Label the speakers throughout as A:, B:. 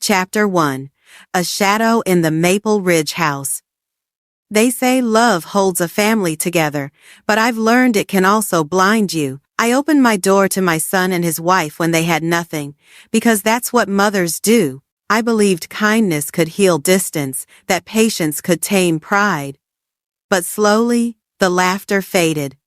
A: Chapter 1. A Shadow in the Maple Ridge House. They say love holds a family together, but I've learned it can also blind you. I opened my door to my son and his wife when they had nothing, because that's what mothers do. I believed kindness could heal distance, that patience could tame pride. But slowly, the laughter faded.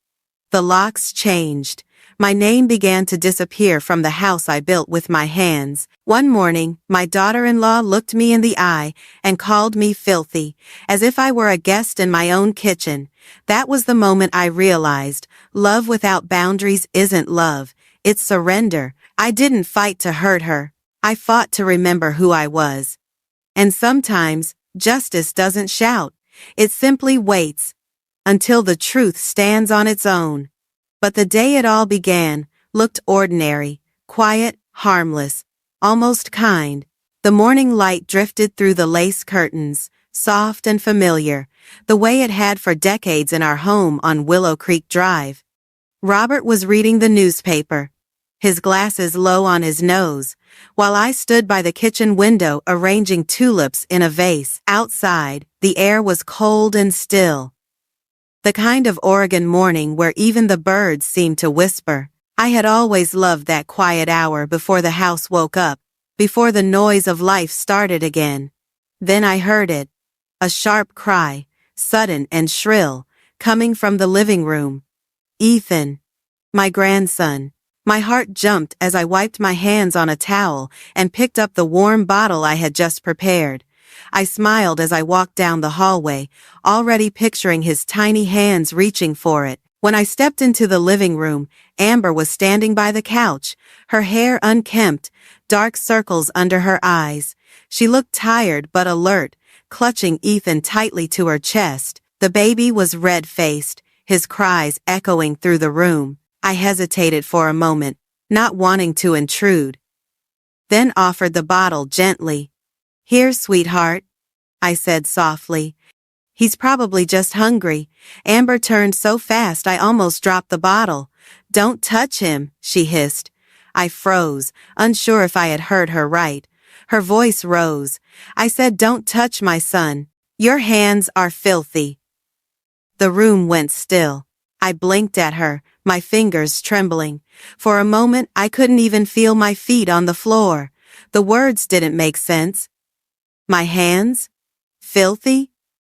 A: The locks changed. My name began to disappear from the house I built with my hands. One morning, my daughter-in-law looked me in the eye and called me filthy, as if I were a guest in my own kitchen. That was the moment I realized, love without boundaries isn't love, it's surrender. I didn't fight to hurt her. I fought to remember who I was. And sometimes, justice doesn't shout. It simply waits until the truth stands on its own. But the day it all began looked ordinary, quiet, harmless, almost kind. The morning light drifted through the lace curtains, soft and familiar, the way it had for decades in our home on Willow Creek Drive. Robert was reading the newspaper, his glasses low on his nose, while I stood by the kitchen window arranging tulips in a vase. Outside, the air was cold and still. The kind of Oregon morning where even the birds seemed to whisper. I had always loved that quiet hour before the house woke up, before the noise of life started again. Then I heard it. A sharp cry, sudden and shrill, coming from the living room. Ethan. My grandson. My heart jumped as I wiped my hands on a towel and picked up the warm bottle I had just prepared. I smiled as I walked down the hallway, already picturing his tiny hands reaching for it. When I stepped into the living room, Amber was standing by the couch, her hair unkempt, dark circles under her eyes. She looked tired but alert, clutching Ethan tightly to her chest. The baby was red-faced, his cries echoing through the room. I hesitated for a moment, not wanting to intrude. Then offered the bottle gently. "Here, sweetheart," I said softly. "He's probably just hungry." Amber turned so fast I almost dropped the bottle. "Don't touch him," she hissed. I froze, unsure if I had heard her right. Her voice rose. I said, "Don't touch my son. Your hands are filthy." The room went still. I blinked at her, my fingers trembling. For a moment I couldn't even feel my feet on the floor. The words didn't make sense. My hands? Filthy?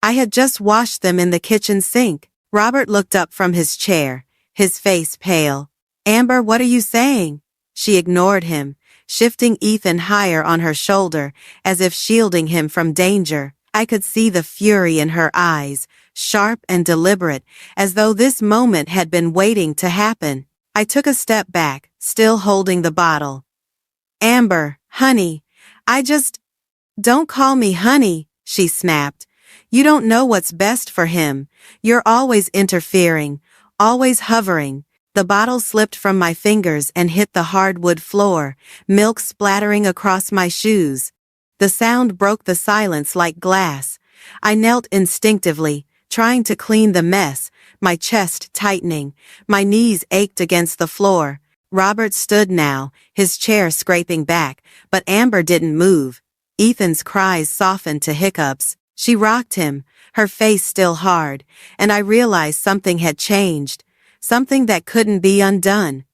A: I had just washed them in the kitchen sink. Robert looked up from his chair, his face pale. "Amber, what are you saying?" She ignored him, shifting Ethan higher on her shoulder, as if shielding him from danger. I could see the fury in her eyes, sharp and deliberate, as though this moment had been waiting to happen. I took a step back, still holding the bottle. "Amber, honey, Don't call me honey," she snapped. "You don't know what's best for him. You're always interfering, always hovering." The bottle slipped from my fingers and hit the hardwood floor, milk splattering across my shoes. The sound broke the silence like glass. I knelt instinctively, trying to clean the mess, my chest tightening. My knees ached against the floor. Robert stood now, his chair scraping back, but Amber didn't move. Ethan's cries softened to hiccups. She rocked him, her face still hard, and I realized something had changed, something that couldn't be undone.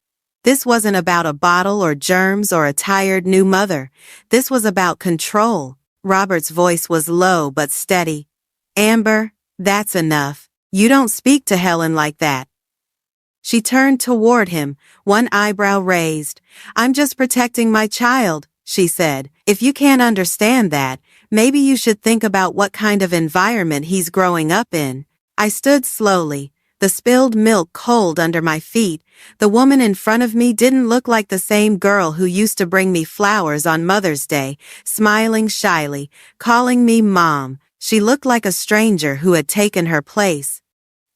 A: This wasn't about a bottle or germs or a tired new mother. This was about control. Robert's voice was low but steady. "Amber, that's enough. You don't speak to Helen like that." She turned toward him, one eyebrow raised. "I'm just protecting my child," she said. "If you can't understand that, maybe you should think about what kind of environment he's growing up in." I stood slowly, the spilled milk cold under my feet. The woman in front of me didn't look like the same girl who used to bring me flowers on Mother's Day, smiling shyly, calling me Mom. She looked like a stranger who had taken her place.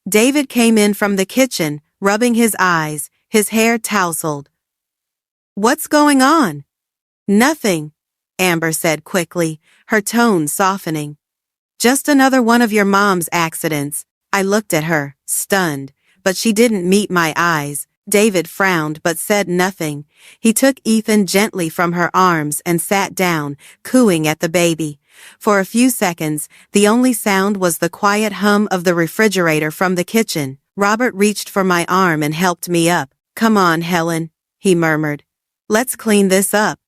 A: David came in from the kitchen, rubbing his eyes, his hair tousled. "What's going on?" "Nothing," Amber said quickly, her tone softening. "Just another one of your mom's accidents." I looked at her, stunned, but she didn't meet my eyes. David frowned but said nothing. He took Ethan gently from her arms and sat down, cooing at the baby. For a few seconds, the only sound was the quiet hum of the refrigerator from the kitchen. Robert reached for my arm and helped me up. "Come on, Helen," he murmured. "Let's clean this up."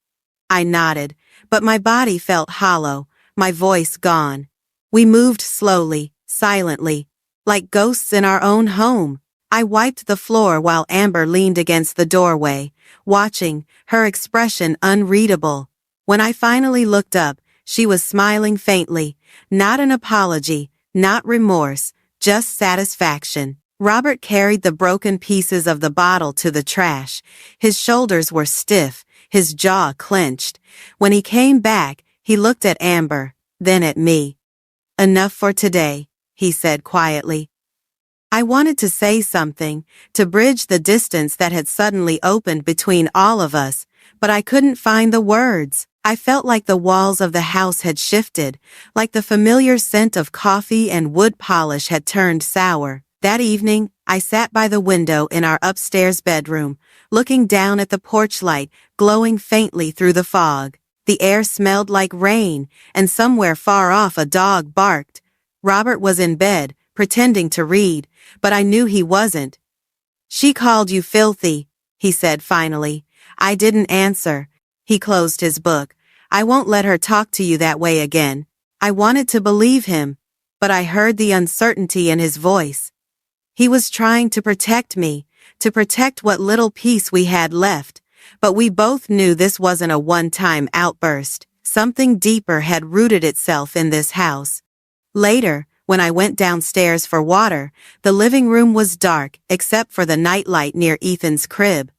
A: I nodded, but my body felt hollow, my voice gone. We moved slowly, silently, like ghosts in our own home. I wiped the floor while Amber leaned against the doorway, watching, her expression unreadable. When I finally looked up, she was smiling faintly, not an apology, not remorse, just satisfaction. Robert carried the broken pieces of the bottle to the trash. His shoulders were stiff, his jaw clenched. When he came back, he looked at Amber, then at me. "Enough for today," he said quietly. I wanted to say something, to bridge the distance that had suddenly opened between all of us, but I couldn't find the words. I felt like the walls of the house had shifted, like the familiar scent of coffee and wood polish had turned sour. That evening, I sat by the window in our upstairs bedroom, looking down at the porch light glowing faintly through the fog. The air smelled like rain, and somewhere far off a dog barked. Robert was in bed, pretending to read, but I knew he wasn't. "She called you filthy," he said finally. I didn't answer. He closed his book. "I won't let her talk to you that way again." I wanted to believe him, but I heard the uncertainty in his voice. He was trying to protect me, to protect what little peace we had left, but we both knew this wasn't a one-time outburst. Something deeper had rooted itself in this house. Later, when I went downstairs for water, the living room was dark except for the nightlight near Ethan's crib.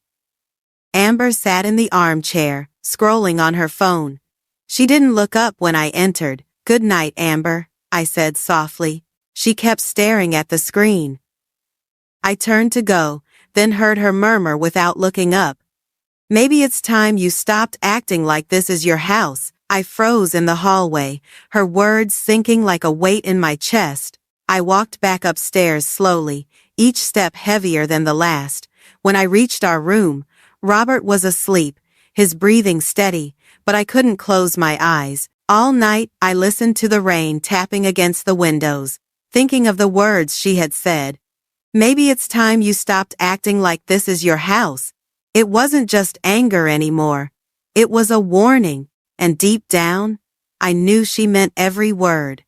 A: Amber sat in the armchair, scrolling on her phone. She didn't look up when I entered. "Good night, Amber," I said softly. She kept staring at the screen. I turned to go, then heard her murmur without looking up. "Maybe it's time you stopped acting like this is your house." I froze in the hallway, her words sinking like a weight in my chest. I walked back upstairs slowly, each step heavier than the last. When I reached our room, Robert was asleep, his breathing steady, but I couldn't close my eyes. All night, I listened to the rain tapping against the windows, thinking of the words she had said. "Maybe it's time you stopped acting like this is your house." It wasn't just anger anymore. It was a warning. And deep down, I knew she meant every word.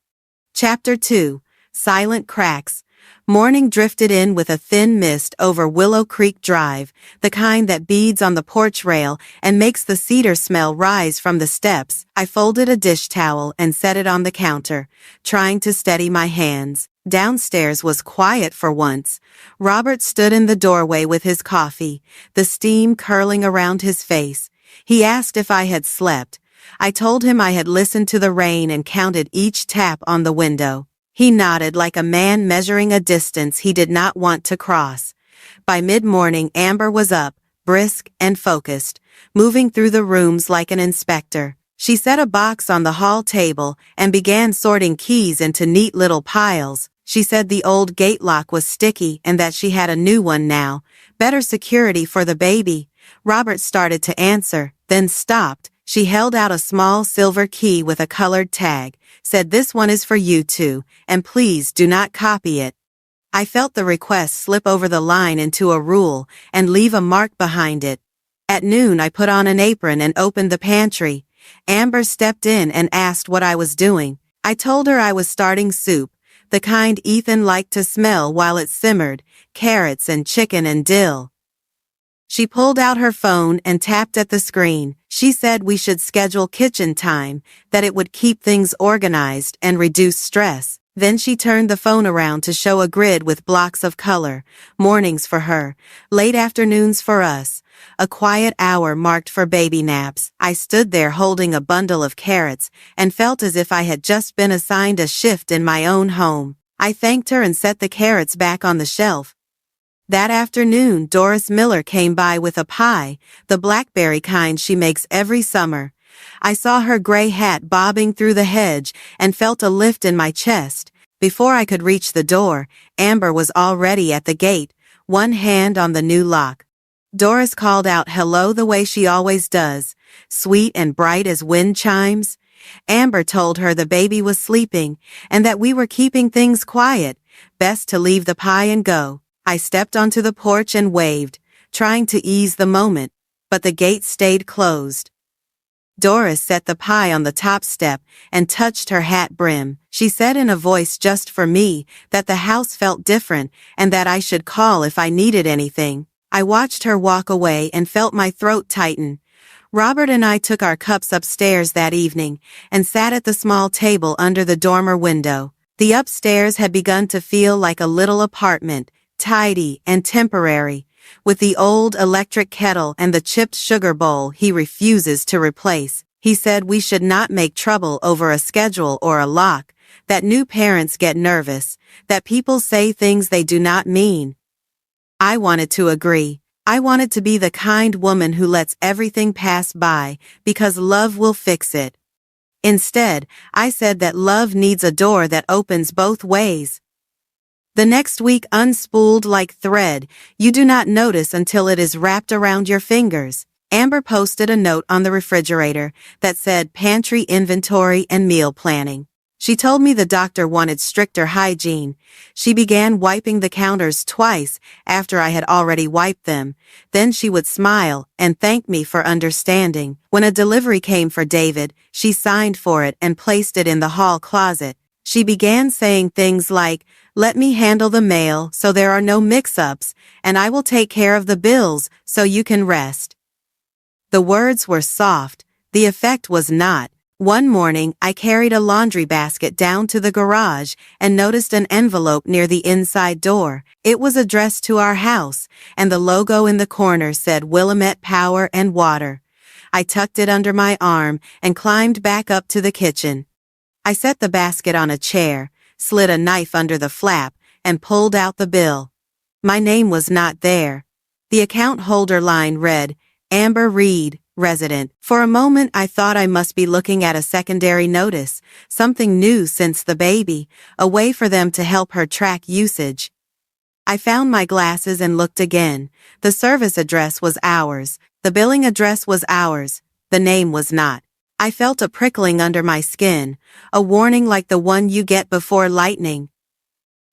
A: Chapter 2, Silent Cracks. Morning drifted in with a thin mist over Willow Creek Drive, the kind that beads on the porch rail and makes the cedar smell rise from the steps. I folded a dish towel and set it on the counter, trying to steady my hands. Downstairs was quiet for once. Robert stood in the doorway with his coffee, the steam curling around his face. He asked if I had slept. I told him I had listened to the rain and counted each tap on the window. He nodded like a man measuring a distance he did not want to cross. By mid-morning, Amber was up, brisk and focused, moving through the rooms like an inspector. She set a box on the hall table and began sorting keys into neat little piles. She said the old gate lock was sticky and that she had a new one now, better security for the baby. Robert started to answer, then stopped. She held out a small silver key with a colored tag, said, "This one is for you two, and please do not copy it." I felt the request slip over the line into a rule and leave a mark behind it. At noon I put on an apron and opened the pantry. Amber stepped in and asked what I was doing. I told her I was starting soup, the kind Ethan liked to smell while it simmered, carrots and chicken and dill. She pulled out her phone and tapped at the screen. She said we should schedule kitchen time, that it would keep things organized and reduce stress. Then she turned the phone around to show a grid with blocks of color, mornings for her, late afternoons for us, a quiet hour marked for baby naps. I stood there holding a bundle of carrots and felt as if I had just been assigned a shift in my own home. I thanked her and set the carrots back on the shelf. That afternoon, Doris Miller came by with a pie, the blackberry kind she makes every summer. I saw her gray hat bobbing through the hedge and felt a lift in my chest. Before I could reach the door, Amber was already at the gate, one hand on the new lock. Doris called out hello the way she always does, sweet and bright as wind chimes. Amber told her the baby was sleeping and that we were keeping things quiet, best to leave the pie and go. I stepped onto the porch and waved, trying to ease the moment, but the gate stayed closed. Doris set the pie on the top step and touched her hat brim. She said in a voice just for me that the house felt different and that I should call if I needed anything. I watched her walk away and felt my throat tighten. Robert and I took our cups upstairs that evening and sat at the small table under the dormer window. The upstairs had begun to feel like a little apartment, tidy and temporary, with the old electric kettle and the chipped sugar bowl he refuses to replace. He said we should not make trouble over a schedule or a lock, that new parents get nervous, that people say things they do not mean. I wanted to agree. I wanted to be the kind woman who lets everything pass by because love will fix it. Instead, I said that love needs a door that opens both ways. The next week unspooled like thread, you do not notice until it is wrapped around your fingers. Amber posted a note on the refrigerator that said pantry inventory and meal planning. She told me the doctor wanted stricter hygiene. She began wiping the counters twice after I had already wiped them. Then she would smile and thank me for understanding. When a delivery came for David, she signed for it and placed it in the hall closet. She began saying things like, "Let me handle the mail so there are no mix-ups, and I will take care of the bills so you can rest." The words were soft. The effect was not. One morning, I carried a laundry basket down to the garage and noticed an envelope near the inside door. It was addressed to our house, and the logo in the corner said Willamette Power and Water. I tucked it under my arm and climbed back up to the kitchen. I set the basket on a chair, slid a knife under the flap, and pulled out the bill. My name was not there. The account holder line read, Amber Reed, resident. For a moment I thought I must be looking at a secondary notice, something new since the baby, a way for them to help her track usage. I found my glasses and looked again. The service address was ours. The billing address was ours. The name was not. I felt a prickling under my skin, a warning like the one you get before lightning.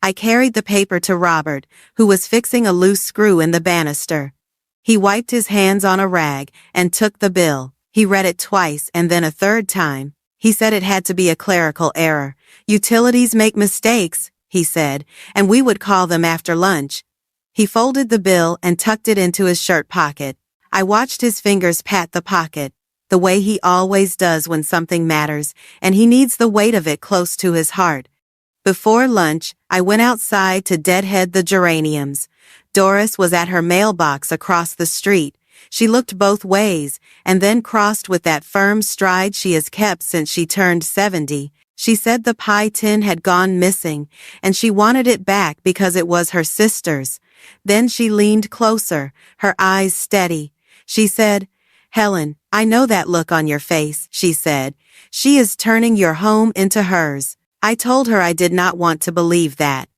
A: I carried the paper to Robert, who was fixing a loose screw in the banister. He wiped his hands on a rag and took the bill. He read it twice and then a third time. He said it had to be a clerical error. Utilities make mistakes, he said, and we would call them after lunch. He folded the bill and tucked it into his shirt pocket. I watched his fingers pat the pocket, the way he always does when something matters, and he needs the weight of it close to his heart. Before lunch, I went outside to deadhead the geraniums. Doris was at her mailbox across the street. She looked both ways, and then crossed with that firm stride she has kept since she turned 70. She said the pie tin had gone missing, and she wanted it back because it was her sister's. Then she leaned closer, her eyes steady. She said, "Helen, I know that look on your face," she said. "She is turning your home into hers." I told her I did not want to believe that.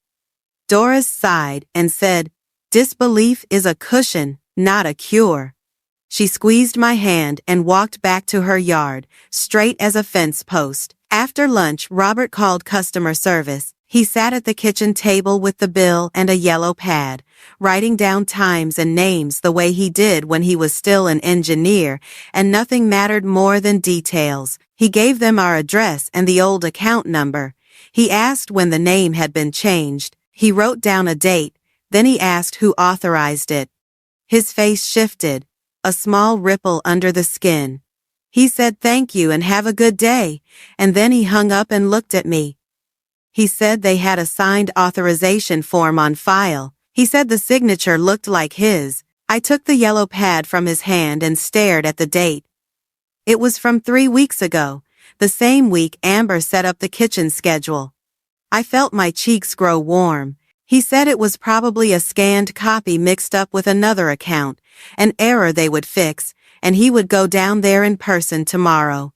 A: Doris sighed and said, "Disbelief is a cushion, not a cure." She squeezed my hand and walked back to her yard, straight as a fence post. After lunch, Robert called customer service. He sat at the kitchen table with the bill and a yellow pad, writing down times and names the way he did when he was still an engineer, and nothing mattered more than details. He gave them our address and the old account number. He asked when the name had been changed. He wrote down a date. Then he asked who authorized it. His face shifted, a small ripple under the skin. He said thank you and have a good day, and then he hung up and looked at me. He said they had a signed authorization form on file. He said the signature looked like his. I took the yellow pad from his hand and stared at the date. It was from 3 weeks ago, the same week Amber set up the kitchen schedule. I felt my cheeks grow warm. He said it was probably a scanned copy mixed up with another account, an error they would fix, and he would go down there in person tomorrow.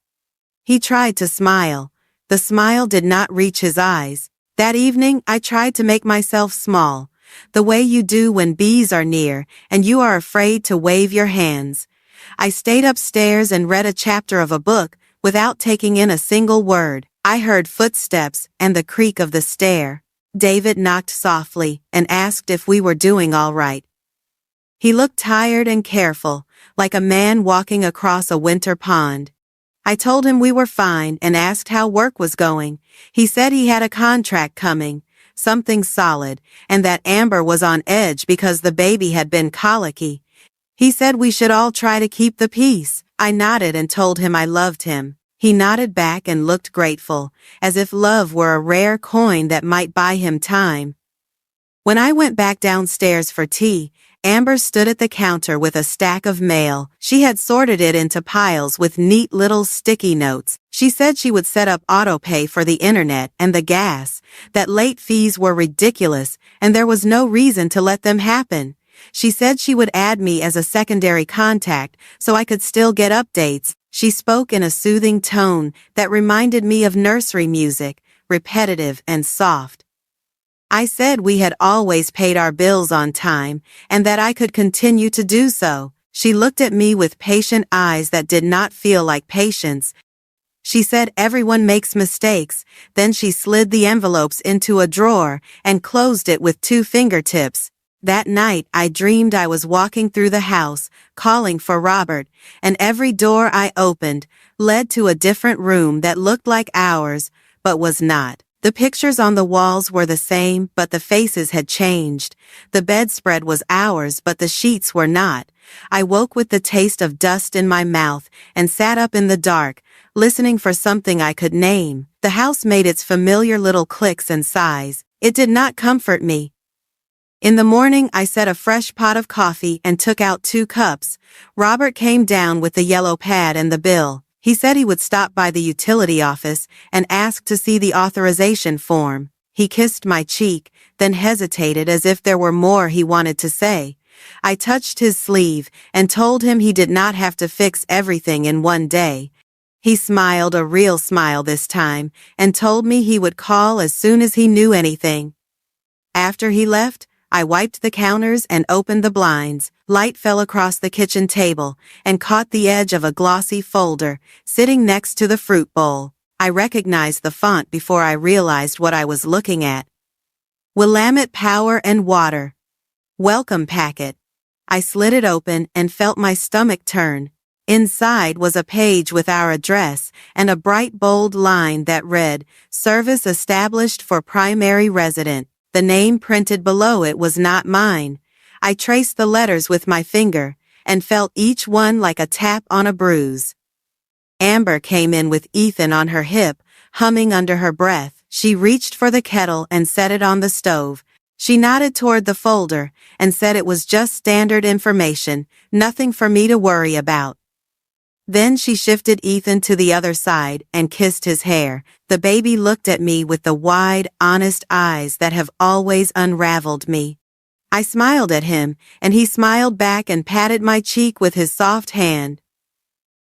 A: He tried to smile. The smile did not reach his eyes. That evening, I tried to make myself small, the way you do when bees are near and you are afraid to wave your hands. I stayed upstairs and read a chapter of a book without taking in a single word. I heard footsteps and the creak of the stair. David knocked softly and asked if we were doing all right. He looked tired and careful, like a man walking across a winter pond. I told him we were fine and asked how work was going. He said he had a contract coming, something solid, and that Amber was on edge because the baby had been colicky. He said we should all try to keep the peace. I nodded and told him I loved him. He nodded back and looked grateful, as if love were a rare coin that might buy him time. When I went back downstairs for tea, Amber stood at the counter with a stack of mail. She had sorted it into piles with neat little sticky notes. She said she would set up autopay for the internet and the gas, that late fees were ridiculous and there was no reason to let them happen. She said she would add me as a secondary contact so I could still get updates. She spoke in a soothing tone that reminded me of nursery music, repetitive and soft. I said we had always paid our bills on time and that I could continue to do so. She looked at me with patient eyes that did not feel like patience. She said everyone makes mistakes. Then she slid the envelopes into a drawer and closed it with 2 fingertips. That night I dreamed I was walking through the house, calling for Robert, and every door I opened led to a different room that looked like ours, but was not. The pictures on the walls were the same, but the faces had changed. The bedspread was ours, but the sheets were not. I woke with the taste of dust in my mouth and sat up in the dark, listening for something I could name. The house made its familiar little clicks and sighs. It did not comfort me. In the morning I set a fresh pot of coffee and took out 2 cups. Robert came down with the yellow pad and the bill. He said he would stop by the utility office and ask to see the authorization form. He kissed my cheek, then hesitated as if there were more he wanted to say. I touched his sleeve and told him he did not have to fix everything in one day. He smiled, a real smile this time, and told me he would call as soon as he knew anything. After he left, I wiped the counters and opened the blinds. Light fell across the kitchen table and caught the edge of a glossy folder sitting next to the fruit bowl. I recognized the font before I realized what I was looking at. Willamette Power and Water. Welcome packet. I slid it open and felt my stomach turn. Inside was a page with our address and a bright bold line that read, "Service established for primary resident." The name printed below it was not mine. I traced the letters with my finger and felt each one like a tap on a bruise. Amber came in with Ethan on her hip, humming under her breath. She reached for the kettle and set it on the stove. She nodded toward the folder and said it was just standard information, nothing for me to worry about. Then she shifted Ethan to the other side and kissed his hair. The baby looked at me with the wide, honest eyes that have always unraveled me. I smiled at him, and he smiled back and patted my cheek with his soft hand.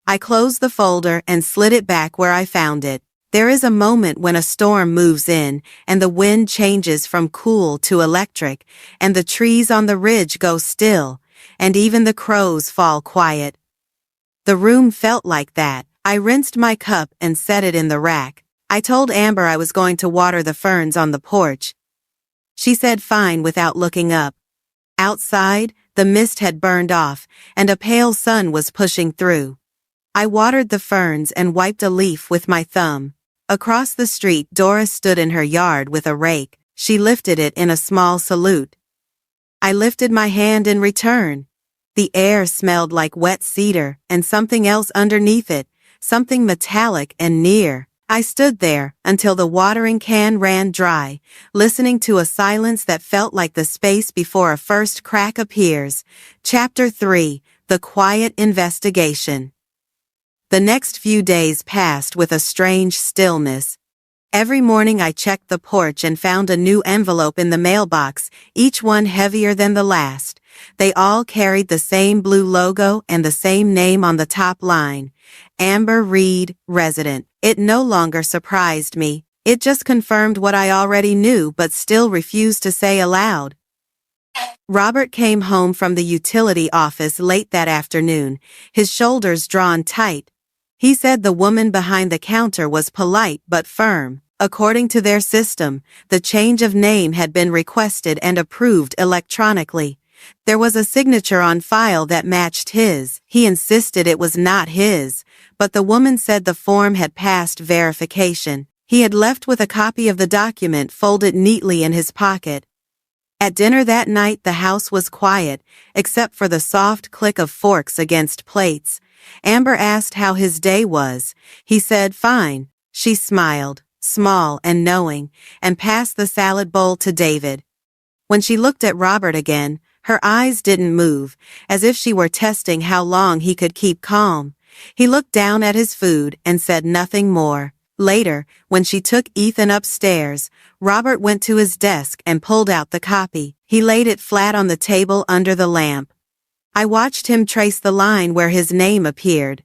A: I closed the folder and slid it back where I found it. There is a moment when a storm moves in, and the wind changes from cool to electric, and the trees on the ridge go still, and even the crows fall quiet. The room felt like that. I rinsed my cup and set it in the rack. I told Amber I was going to water the ferns on the porch. She said fine without looking up. Outside, the mist had burned off, and a pale sun was pushing through. I watered the ferns and wiped a leaf with my thumb. Across the street, Dora stood in her yard with a rake. She lifted it in a small salute. I lifted my hand in return. The air smelled like wet cedar and something else underneath it, something metallic and near. I stood there until the watering can ran dry, listening to a silence that felt like the space before a first crack appears. Chapter 3, The Quiet Investigation. The next few days passed with a strange stillness. Every morning I checked the porch and found a new envelope in the mailbox, each one heavier than the last. They all carried the same blue logo and the same name on the top line, Amber Reed, resident. It no longer surprised me. It just confirmed what I already knew but still refused to say aloud. Robert came home from the utility office late that afternoon, his shoulders drawn tight. He said the woman behind the counter was polite but firm. According to their system, the change of name had been requested and approved electronically. There was a signature on file that matched his. He insisted it was not his, but the woman said the form had passed verification. He had left with a copy of the document folded neatly in his pocket. At dinner that night the house was quiet, except for the soft click of forks against plates. Amber asked how his day was. He said fine. She smiled, small and knowing, and passed the salad bowl to David. When she looked at Robert again, her eyes didn't move, as if she were testing how long he could keep calm. He looked down at his food and said nothing more. Later, when she took Ethan upstairs, Robert went to his desk and pulled out the copy. He laid it flat on the table under the lamp. I watched him trace the line where his name appeared.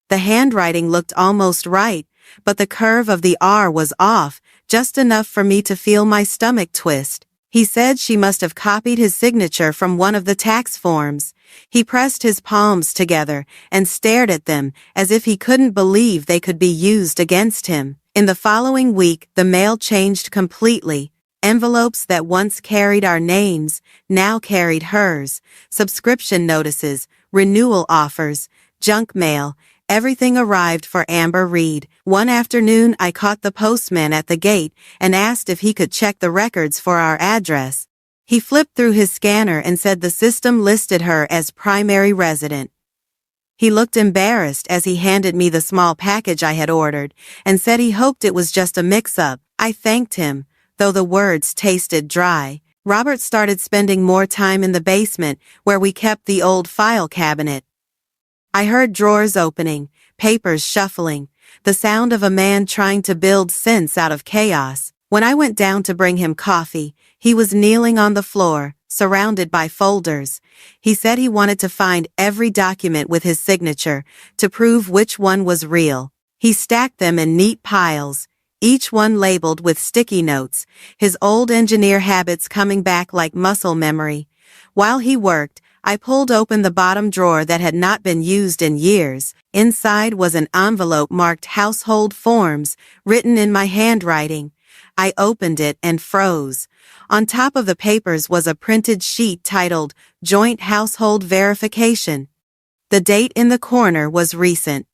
A: The handwriting looked almost right, but the curve of the R was off, just enough for me to feel my stomach twist. He said she must have copied his signature from one of the tax forms. He pressed his palms together and stared at them as if he couldn't believe they could be used against him. In the following week, the mail changed completely. Envelopes that once carried our names now carried hers. Subscription notices, renewal offers, junk mail. Everything arrived for Amber Reed. One afternoon I caught the postman at the gate and asked if he could check the records for our address. He flipped through his scanner and said the system listed her as primary resident. He looked embarrassed as he handed me the small package I had ordered and said he hoped it was just a mix-up. I thanked him, though the words tasted dry. Robert started spending more time in the basement where we kept the old file cabinet. I heard drawers opening, papers shuffling, the sound of a man trying to build sense out of chaos. When I went down to bring him coffee, he was kneeling on the floor, surrounded by folders. He said he wanted to find every document with his signature to prove which one was real. He stacked them in neat piles, each one labeled with sticky notes, his old engineer habits coming back like muscle memory. While he worked, I pulled open the bottom drawer that had not been used in years. Inside was an envelope marked household forms, written in my handwriting. I opened it and froze. On top of the papers was a printed sheet titled Joint Household Verification. The date in the corner was recent.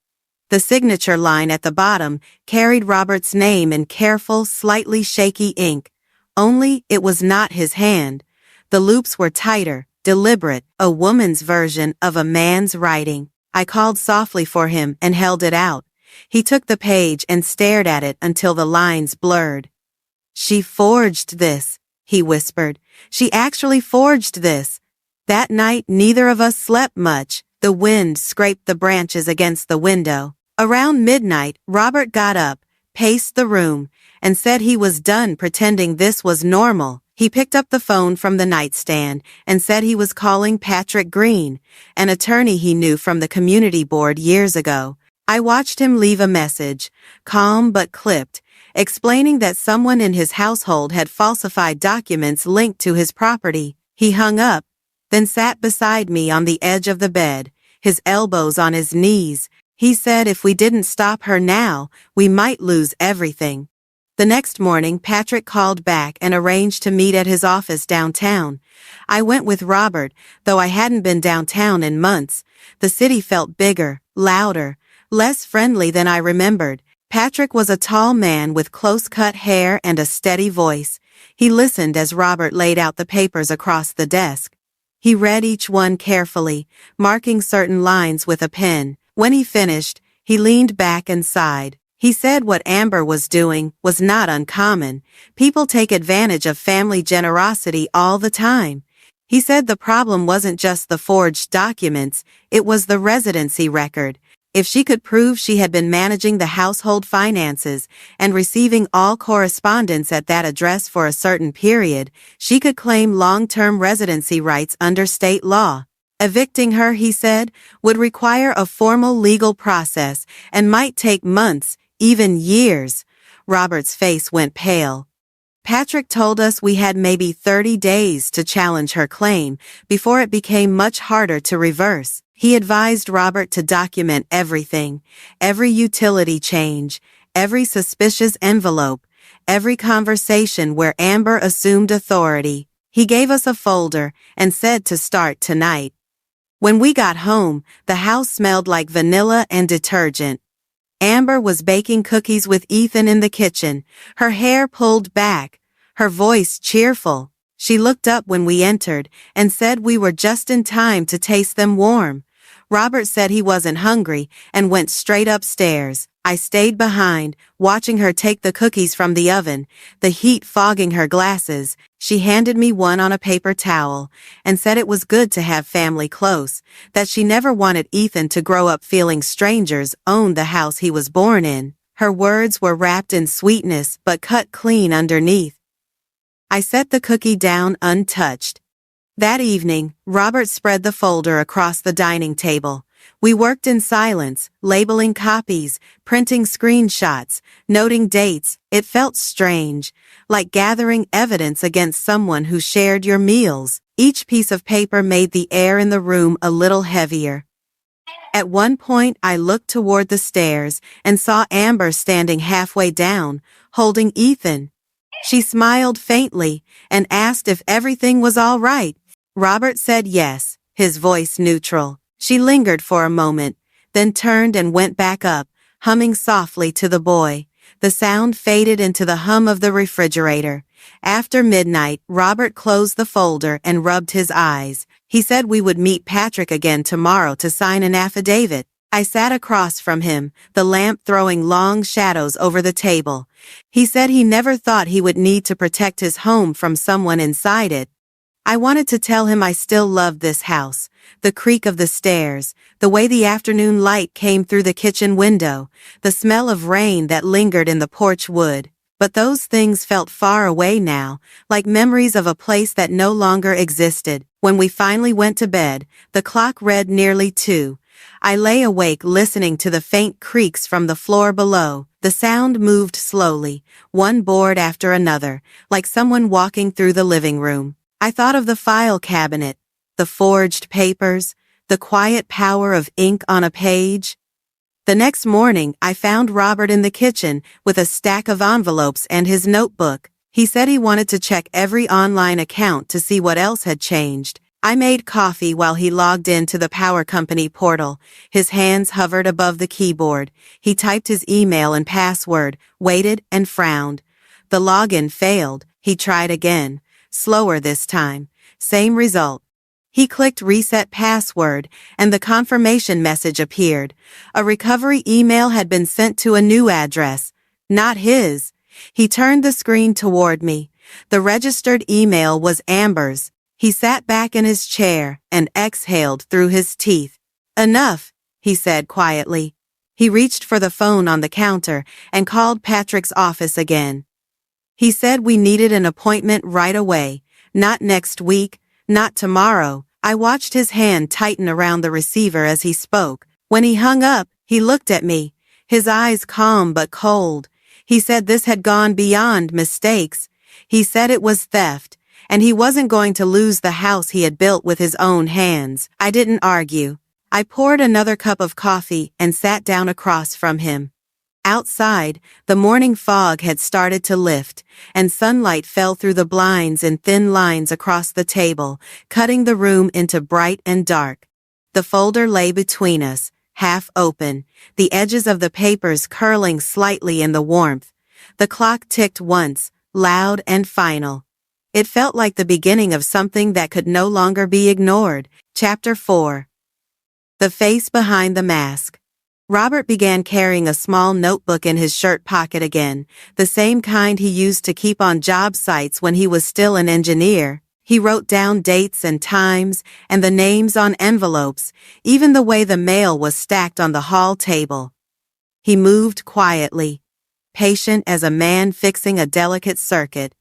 A: The signature line at the bottom carried Robert's name in careful, slightly shaky ink. Only it was not his hand. The loops were tighter, deliberate, a woman's version of a man's writing. I called softly for him and held it out. He took the page and stared at it until the lines blurred. "She forged this," he whispered. "She actually forged this." That night neither of us slept much. The wind scraped the branches against the window. Around midnight, Robert got up, paced the room, and said he was done pretending this was normal. He picked up the phone from the nightstand and said he was calling Patrick Green, an attorney he knew from the community board years ago. I watched him leave a message, calm but clipped, explaining that someone in his household had falsified documents linked to his property. He hung up, then sat beside me on the edge of the bed, his elbows on his knees. He said if we didn't stop her now, we might lose everything. The next morning, Patrick called back and arranged to meet at his office downtown. I went with Robert, though I hadn't been downtown in months. The city felt bigger, louder, less friendly than I remembered. Patrick was a tall man with close-cut hair and a steady voice. He listened as Robert laid out the papers across the desk. He read each one carefully, marking certain lines with a pen. When he finished, he leaned back and sighed. He said what Amber was doing was not uncommon. People take advantage of family generosity all the time. He said the problem wasn't just the forged documents, it was the residency record. If she could prove she had been managing the household finances and receiving all correspondence at that address for a certain period, she could claim long-term residency rights under state law. Evicting her, he said, would require a formal legal process and might take months, even years. Robert's face went pale. Patrick told us we had maybe 30 days to challenge her claim before it became much harder to reverse. He advised Robert to document everything, every utility change, every suspicious envelope, every conversation where Amber assumed authority. He gave us a folder and said to start tonight. When we got home, the house smelled like vanilla and detergent. Amber was baking cookies with Ethan in the kitchen, her hair pulled back, her voice cheerful. She looked up when we entered and said we were just in time to taste them warm. Robert said he wasn't hungry and went straight upstairs. I stayed behind, watching her take the cookies from the oven, the heat fogging her glasses. She handed me one on a paper towel and said it was good to have family close, that she never wanted Ethan to grow up feeling strangers owned the house he was born in. Her words were wrapped in sweetness but cut clean underneath. I set the cookie down untouched. That evening, Robert spread the folder across the dining table. We worked in silence, labeling copies, printing screenshots, noting dates. It felt strange, like gathering evidence against someone who shared your meals. Each piece of paper made the air in the room a little heavier. At one point, I looked toward the stairs and saw Amber standing halfway down, holding Ethan. She smiled faintly and asked if everything was all right. Robert said yes, his voice neutral. She lingered for a moment, then turned and went back up, humming softly to the boy. The sound faded into the hum of the refrigerator. After midnight, Robert closed the folder and rubbed his eyes. He said we would meet Patrick again tomorrow to sign an affidavit. I sat across from him, the lamp throwing long shadows over the table. He said he never thought he would need to protect his home from someone inside it. I wanted to tell him I still loved this house, the creak of the stairs, the way the afternoon light came through the kitchen window, the smell of rain that lingered in the porch wood. But those things felt far away now, like memories of a place that no longer existed. When we finally went to bed, the clock read nearly 2. I lay awake listening to the faint creaks from the floor below. The sound moved slowly, one board after another, like someone walking through the living room. I thought of the file cabinet, the forged papers, the quiet power of ink on a page. The next morning, I found Robert in the kitchen with a stack of envelopes and his notebook. He said he wanted to check every online account to see what else had changed. I made coffee while he logged into the power company portal. His hands hovered above the keyboard. He typed his email and password, waited and frowned. The login failed. He tried again. Slower this time. Same result. He clicked reset password and the confirmation message appeared. A recovery email had been sent to a new address. Not his. He turned the screen toward me. The registered email was Amber's. He sat back in his chair and exhaled through his teeth. Enough, he said quietly. He reached for the phone on the counter and called Patrick's office again. He said we needed an appointment right away, not next week, not tomorrow. I watched his hand tighten around the receiver as he spoke. When he hung up, he looked at me, his eyes calm but cold. He said this had gone beyond mistakes. He said it was theft, and he wasn't going to lose the house he had built with his own hands. I didn't argue. I poured another cup of coffee and sat down across from him. Outside, the morning fog had started to lift, and sunlight fell through the blinds in thin lines across the table, cutting the room into bright and dark. The folder lay between us, half open, the edges of the papers curling slightly in the warmth. The clock ticked once, loud and final. It felt like the beginning of something that could no longer be ignored. Chapter 4. The face behind the mask. Robert began carrying a small notebook in his shirt pocket again, the same kind he used to keep on job sites when he was still an engineer. He wrote down dates and times and the names on envelopes, even the way the mail was stacked on the hall table. He moved quietly, patient as a man fixing a delicate circuit.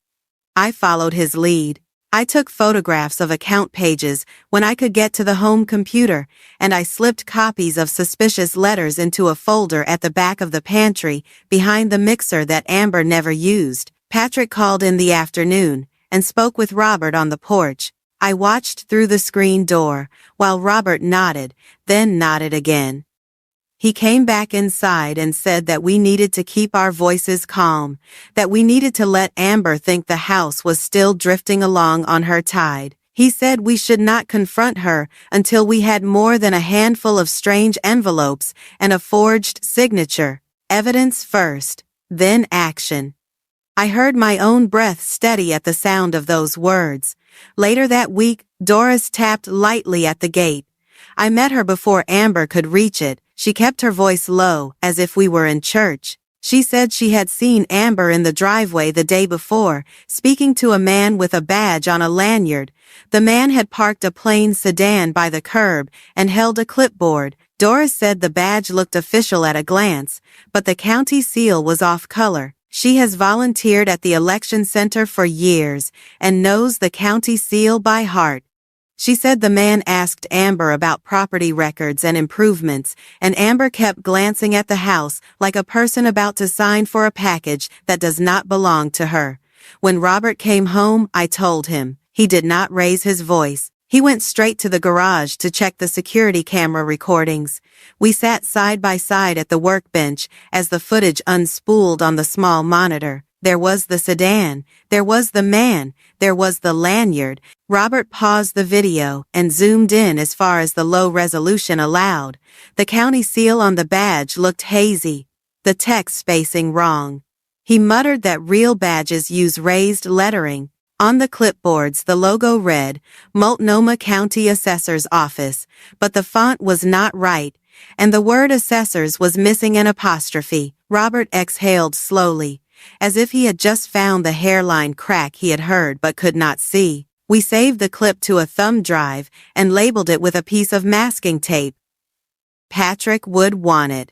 A: I followed his lead. I took photographs of account pages when I could get to the home computer, and I slipped copies of suspicious letters into a folder at the back of the pantry behind the mixer that Amber never used. Patrick called in the afternoon and spoke with Robert on the porch. I watched through the screen door while Robert nodded, then nodded again. He came back inside and said that we needed to keep our voices calm, that we needed to let Amber think the house was still drifting along on her tide. He said we should not confront her until we had more than a handful of strange envelopes and a forged signature. Evidence first, then action. I heard my own breath steady at the sound of those words. Later that week, Doris tapped lightly at the gate. I met her before Amber could reach it. She kept her voice low, as if we were in church. She said she had seen Amber in the driveway the day before, speaking to a man with a badge on a lanyard. The man had parked a plain sedan by the curb and held a clipboard. Doris said the badge looked official at a glance, but the county seal was off color. She has volunteered at the election center for years and knows the county seal by heart. She said the man asked Amber about property records and improvements, and Amber kept glancing at the house like a person about to sign for a package that does not belong to her. When Robert came home, I told him. He did not raise his voice. He went straight to the garage to check the security camera recordings. We sat side by side at the workbench as the footage unspooled on the small monitor. There was the sedan, there was the man, there was the lanyard. Robert paused the video and zoomed in as far as the low resolution allowed. The county seal on the badge looked hazy, the text spacing wrong. He muttered that real badges use raised lettering. On the clipboards the logo read, Multnomah County Assessor's Office, but the font was not right, and the word assessors was missing an apostrophe. Robert exhaled slowly, as if he had just found the hairline crack he had heard but could not see. We saved the clip to a thumb drive and labeled it with a piece of masking tape. Patrick would want it.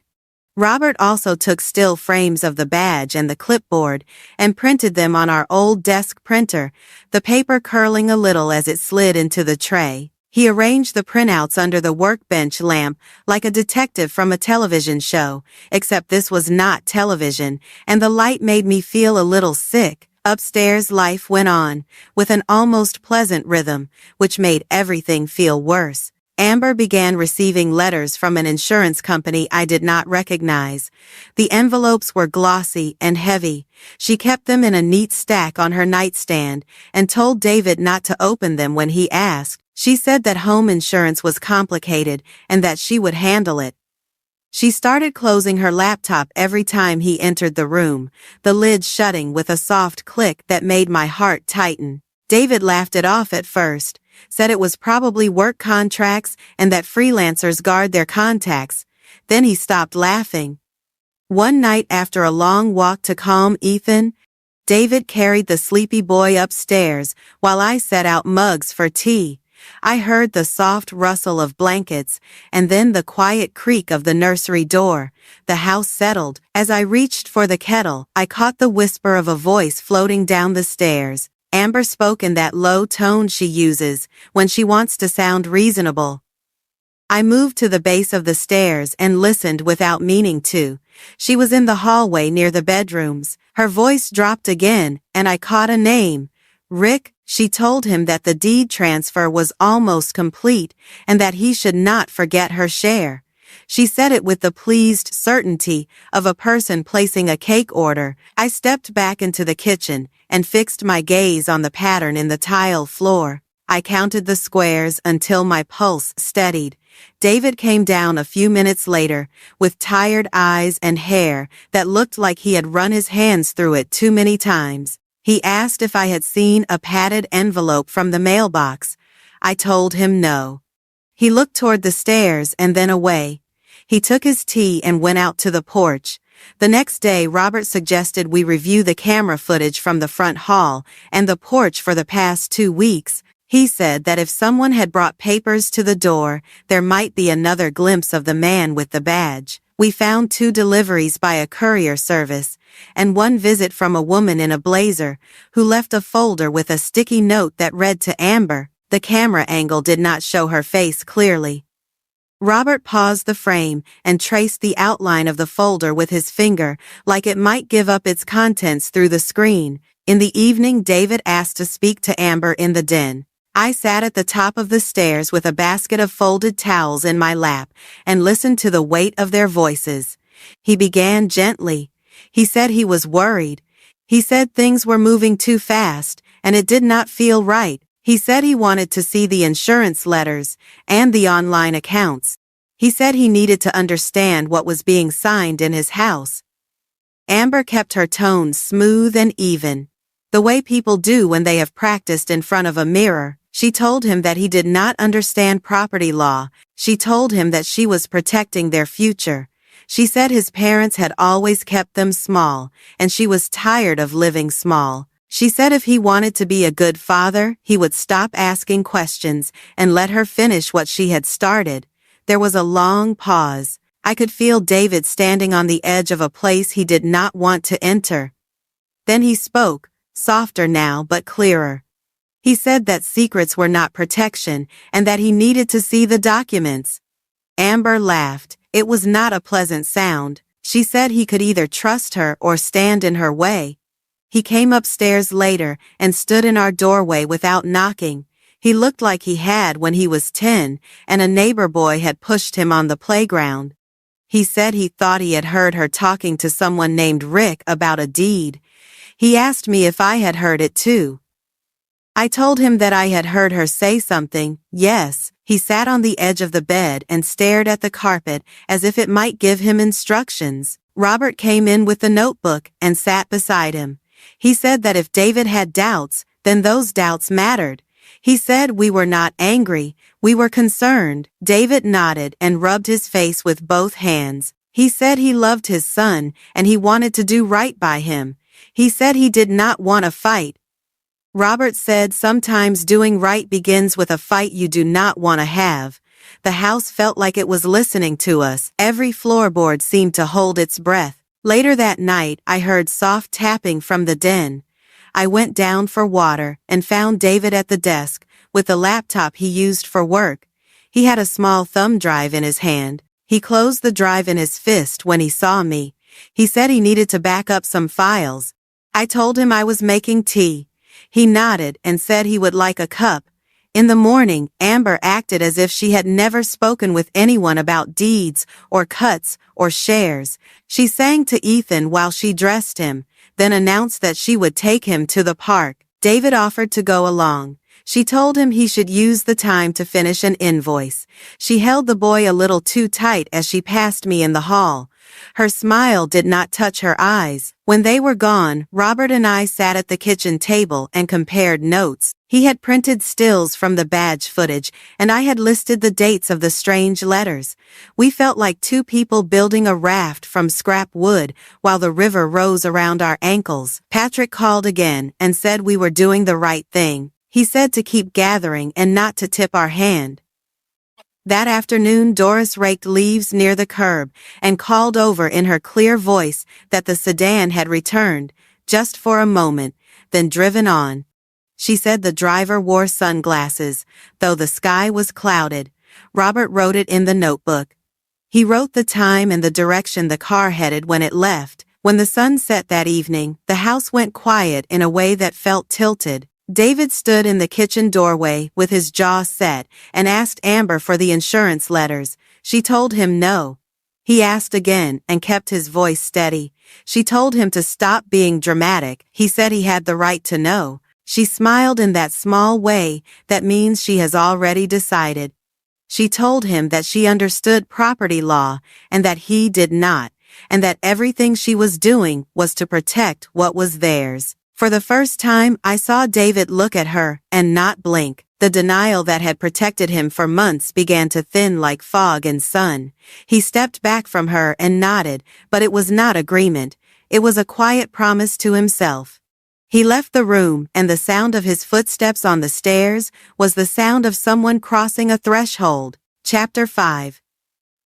A: Robert also took still frames of the badge and the clipboard and printed them on our old desk printer, the paper curling a little as it slid into the tray. He arranged the printouts under the workbench lamp like a detective from a television show, except this was not television, and the light made me feel a little sick. Upstairs life went on, with an almost pleasant rhythm, which made everything feel worse. Amber began receiving letters from an insurance company I did not recognize. The envelopes were glossy and heavy. She kept them in a neat stack on her nightstand and told David not to open them when he asked. She said that home insurance was complicated and that she would handle it. She started closing her laptop every time he entered the room, the lid shutting with a soft click that made my heart tighten. David laughed it off at first, said it was probably work contracts and that freelancers guard their contacts. Then he stopped laughing. One night after a long walk to calm Ethan, David carried the sleepy boy upstairs while I set out mugs for tea. I heard the soft rustle of blankets and then the quiet creak of the nursery door. The house settled. As I reached for the kettle, I caught the whisper of a voice floating down the stairs. Amber spoke in that low tone she uses when she wants to sound reasonable. I moved to the base of the stairs and listened without meaning to. She was in the hallway near the bedrooms. Her voice dropped again, and I caught a name. Rick. She told him that the deed transfer was almost complete and that he should not forget her share. She said it with the pleased certainty of a person placing a cake order. I stepped back into the kitchen and fixed my gaze on the pattern in the tile floor. I counted the squares until my pulse steadied. David came down a few minutes later with tired eyes and hair that looked like he had run his hands through it too many times. He asked if I had seen a padded envelope from the mailbox. I told him no. He looked toward the stairs and then away. He took his tea and went out to the porch. The next day, Robert suggested we review the camera footage from the front hall and the porch for the past 2 weeks. He said that if someone had brought papers to the door, there might be another glimpse of the man with the badge. We found 2 deliveries by a courier service, and 1 visit from a woman in a blazer, who left a folder with a sticky note that read to Amber. The camera angle did not show her face clearly. Robert paused the frame and traced the outline of the folder with his finger, like it might give up its contents through the screen. In the evening, David asked to speak to Amber in the den. I sat at the top of the stairs with a basket of folded towels in my lap and listened to the weight of their voices. He began gently. He said he was worried. He said things were moving too fast, and it did not feel right. He said he wanted to see the insurance letters and the online accounts. He said he needed to understand what was being signed in his house. Amber kept her tone smooth and even, the way people do when they have practiced in front of a mirror. She told him that he did not understand property law. She told him that she was protecting their future. She said his parents had always kept them small, and she was tired of living small. She said if he wanted to be a good father, he would stop asking questions and let her finish what she had started. There was a long pause. I could feel David standing on the edge of a place he did not want to enter. Then he spoke, softer now but clearer. He said that secrets were not protection and that he needed to see the documents. Amber laughed. It was not a pleasant sound. She said he could either trust her or stand in her way. He came upstairs later and stood in our doorway without knocking. He looked like he had when he was 10, and a neighbor boy had pushed him on the playground. He said he thought he had heard her talking to someone named Rick about a deed. He asked me if I had heard it too. I told him that I had heard her say something. Yes. He sat on the edge of the bed and stared at the carpet as if it might give him instructions. Robert came in with the notebook and sat beside him. He said that if David had doubts, then those doubts mattered. He said we were not angry, we were concerned. David nodded and rubbed his face with both hands. He said he loved his son and he wanted to do right by him. He said he did not want a fight. Robert said sometimes doing right begins with a fight you do not want to have. The house felt like it was listening to us. Every floorboard seemed to hold its breath. Later that night, I heard soft tapping from the den. I went down for water and found David at the desk with the laptop he used for work. He had a small thumb drive in his hand. He closed the drive in his fist when he saw me. He said he needed to back up some files. I told him I was making tea. He nodded and said he would like a cup. In the morning, Amber acted as if she had never spoken with anyone about deeds or cuts or shares. She sang to Ethan while she dressed him, then announced that she would take him to the park. David offered to go along. She told him he should use the time to finish an invoice. She held the boy a little too tight as she passed me in the hall. Her smile did not touch her eyes. When they were gone, Robert and I sat at the kitchen table and compared notes. He had printed stills from the badge footage, and I had listed the dates of the strange letters. We felt like two people building a raft from scrap wood while the river rose around our ankles. Patrick called again and said we were doing the right thing. He said to keep gathering and not to tip our hand. That afternoon, Doris raked leaves near the curb and called over in her clear voice that the sedan had returned, just for a moment, then driven on. She said the driver wore sunglasses, though the sky was clouded. Robert wrote it in the notebook. He wrote the time and the direction the car headed when it left. When the sun set that evening, the house went quiet in a way that felt tilted. David stood in the kitchen doorway with his jaw set and asked Amber for the insurance letters. She told him no. He asked again and kept his voice steady. She told him to stop being dramatic. He said he had the right to know. She smiled in that small way that means she has already decided. She told him that she understood property law and that he did not, and that everything she was doing was to protect what was theirs. For the first time, I saw David look at her and not blink. The denial that had protected him for months began to thin like fog in sun. He stepped back from her and nodded, but it was not agreement. It was a quiet promise to himself. He left the room, and the sound of his footsteps on the stairs was the sound of someone crossing a threshold. Chapter 5.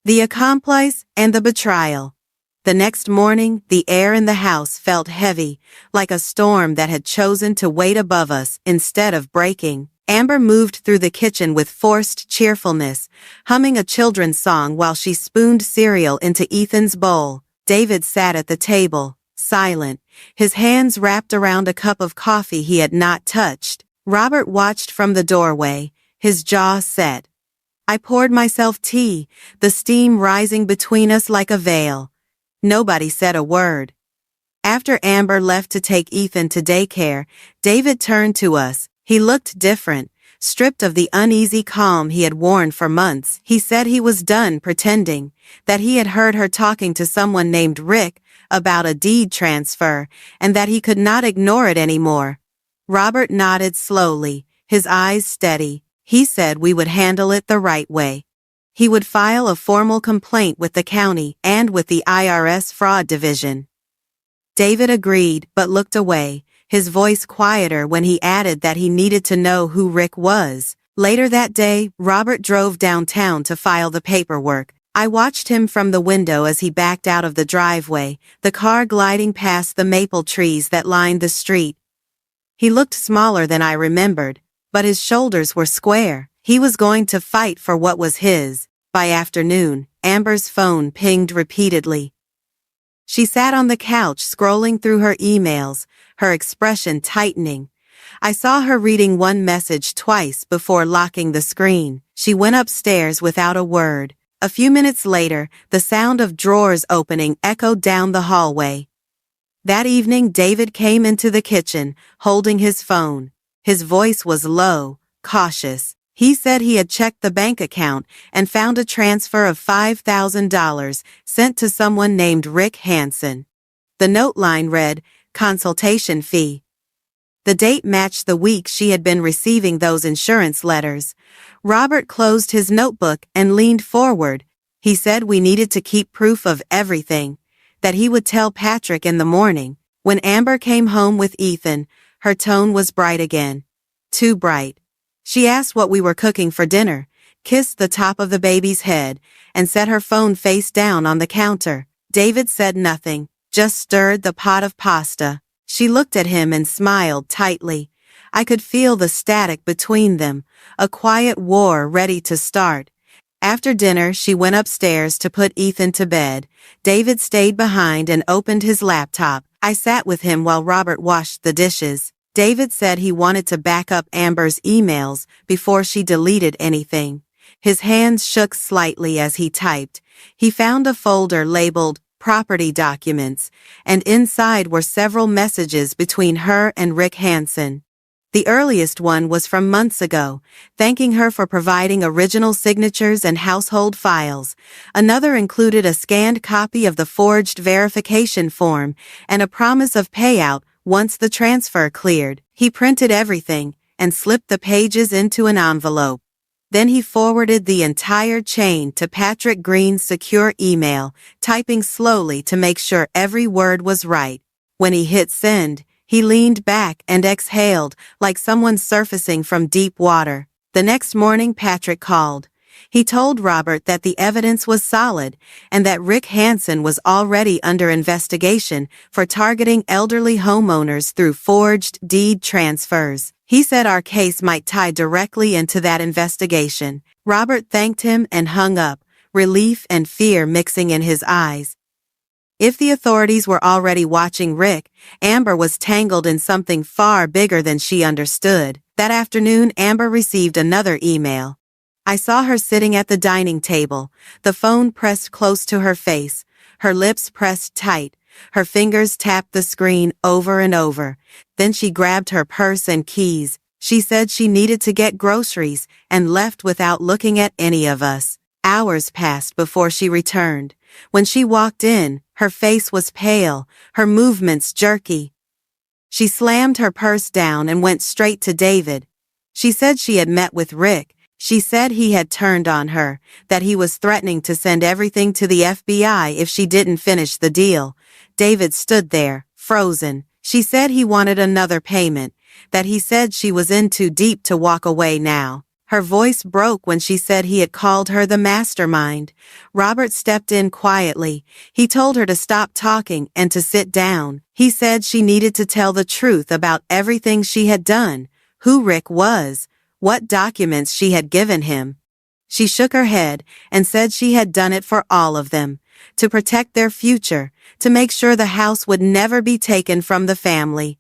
A: The Accomplice and the Betrayal. The next morning, the air in the house felt heavy, like a storm that had chosen to wait above us instead of breaking. Amber moved through the kitchen with forced cheerfulness, humming a children's song while she spooned cereal into Ethan's bowl. David sat at the table, silent, his hands wrapped around a cup of coffee he had not touched. Robert watched from the doorway, his jaw set. I poured myself tea, the steam rising between us like a veil. Nobody said a word. After Amber left to take Ethan to daycare, David turned to us. He looked different, stripped of the uneasy calm he had worn for months. He said he was done pretending, that he had heard her talking to someone named Rick about a deed transfer, and that he could not ignore it anymore. Robert nodded slowly, his eyes steady. He said we would handle it the right way. He would file a formal complaint with the county and with the IRS fraud division. David agreed but looked away, his voice quieter when he added that he needed to know who Rick was. Later that day, Robert drove downtown to file the paperwork. I watched him from the window as he backed out of the driveway, the car gliding past the maple trees that lined the street. He looked smaller than I remembered, but his shoulders were square. He was going to fight for what was his. By afternoon, Amber's phone pinged repeatedly. She sat on the couch scrolling through her emails, her expression tightening. I saw her reading one message twice before locking the screen. She went upstairs without a word. A few minutes later, the sound of drawers opening echoed down the hallway. That evening, David came into the kitchen, holding his phone. His voice was low, cautious. He said he had checked the bank account and found a transfer of $5,000 sent to someone named Rick Hansen. The note line read, "Consultation fee." The date matched the week she had been receiving those insurance letters. Robert closed his notebook and leaned forward. He said we needed to keep proof of everything, that he would tell Patrick in the morning. When Amber came home with Ethan, her tone was bright again. Too bright. She asked what we were cooking for dinner, kissed the top of the baby's head, and set her phone face down on the counter. David said nothing, just stirred the pot of pasta. She looked at him and smiled tightly. I could feel the static between them, a quiet war ready to start. After dinner, she went upstairs to put Ethan to bed. David stayed behind and opened his laptop. I sat with him while Robert washed the dishes. David said he wanted to back up Amber's emails before she deleted anything. His hands shook slightly as he typed. He found a folder labeled Property Documents, and inside were several messages between her and Rick Hansen. The earliest one was from months ago, thanking her for providing original signatures and household files. Another included a scanned copy of the forged verification form and a promise of payout once the transfer cleared. He printed everything and slipped the pages into an envelope. Then he forwarded the entire chain to Patrick Green's secure email, typing slowly to make sure every word was right. When he hit send, he leaned back and exhaled like someone surfacing from deep water. The next morning, Patrick called. He told Robert that the evidence was solid and that Rick Hansen was already under investigation for targeting elderly homeowners through forged deed transfers. He said our case might tie directly into that investigation. Robert thanked him and hung up, relief and fear mixing in his eyes. If the authorities were already watching Rick, Amber was tangled in something far bigger than she understood. That afternoon, Amber received another email. I saw her sitting at the dining table, the phone pressed close to her face, her lips pressed tight, her fingers tapped the screen over and over. Then she grabbed her purse and keys. She said she needed to get groceries and left without looking at any of us. Hours passed before she returned. When she walked in, her face was pale, her movements jerky. She slammed her purse down and went straight to David. She said she had met with Rick. She said he had turned on her, that he was threatening to send everything to the FBI if she didn't finish the deal. David stood there, frozen. She said he wanted another payment, that he said she was in too deep to walk away now. Her voice broke when she said he had called her the mastermind. Robert stepped in quietly. He told her to stop talking and to sit down. He said she needed to tell the truth about everything she had done, who Rick was, what documents she had given him. She shook her head and said she had done it for all of them, to protect their future, to make sure the house would never be taken from the family.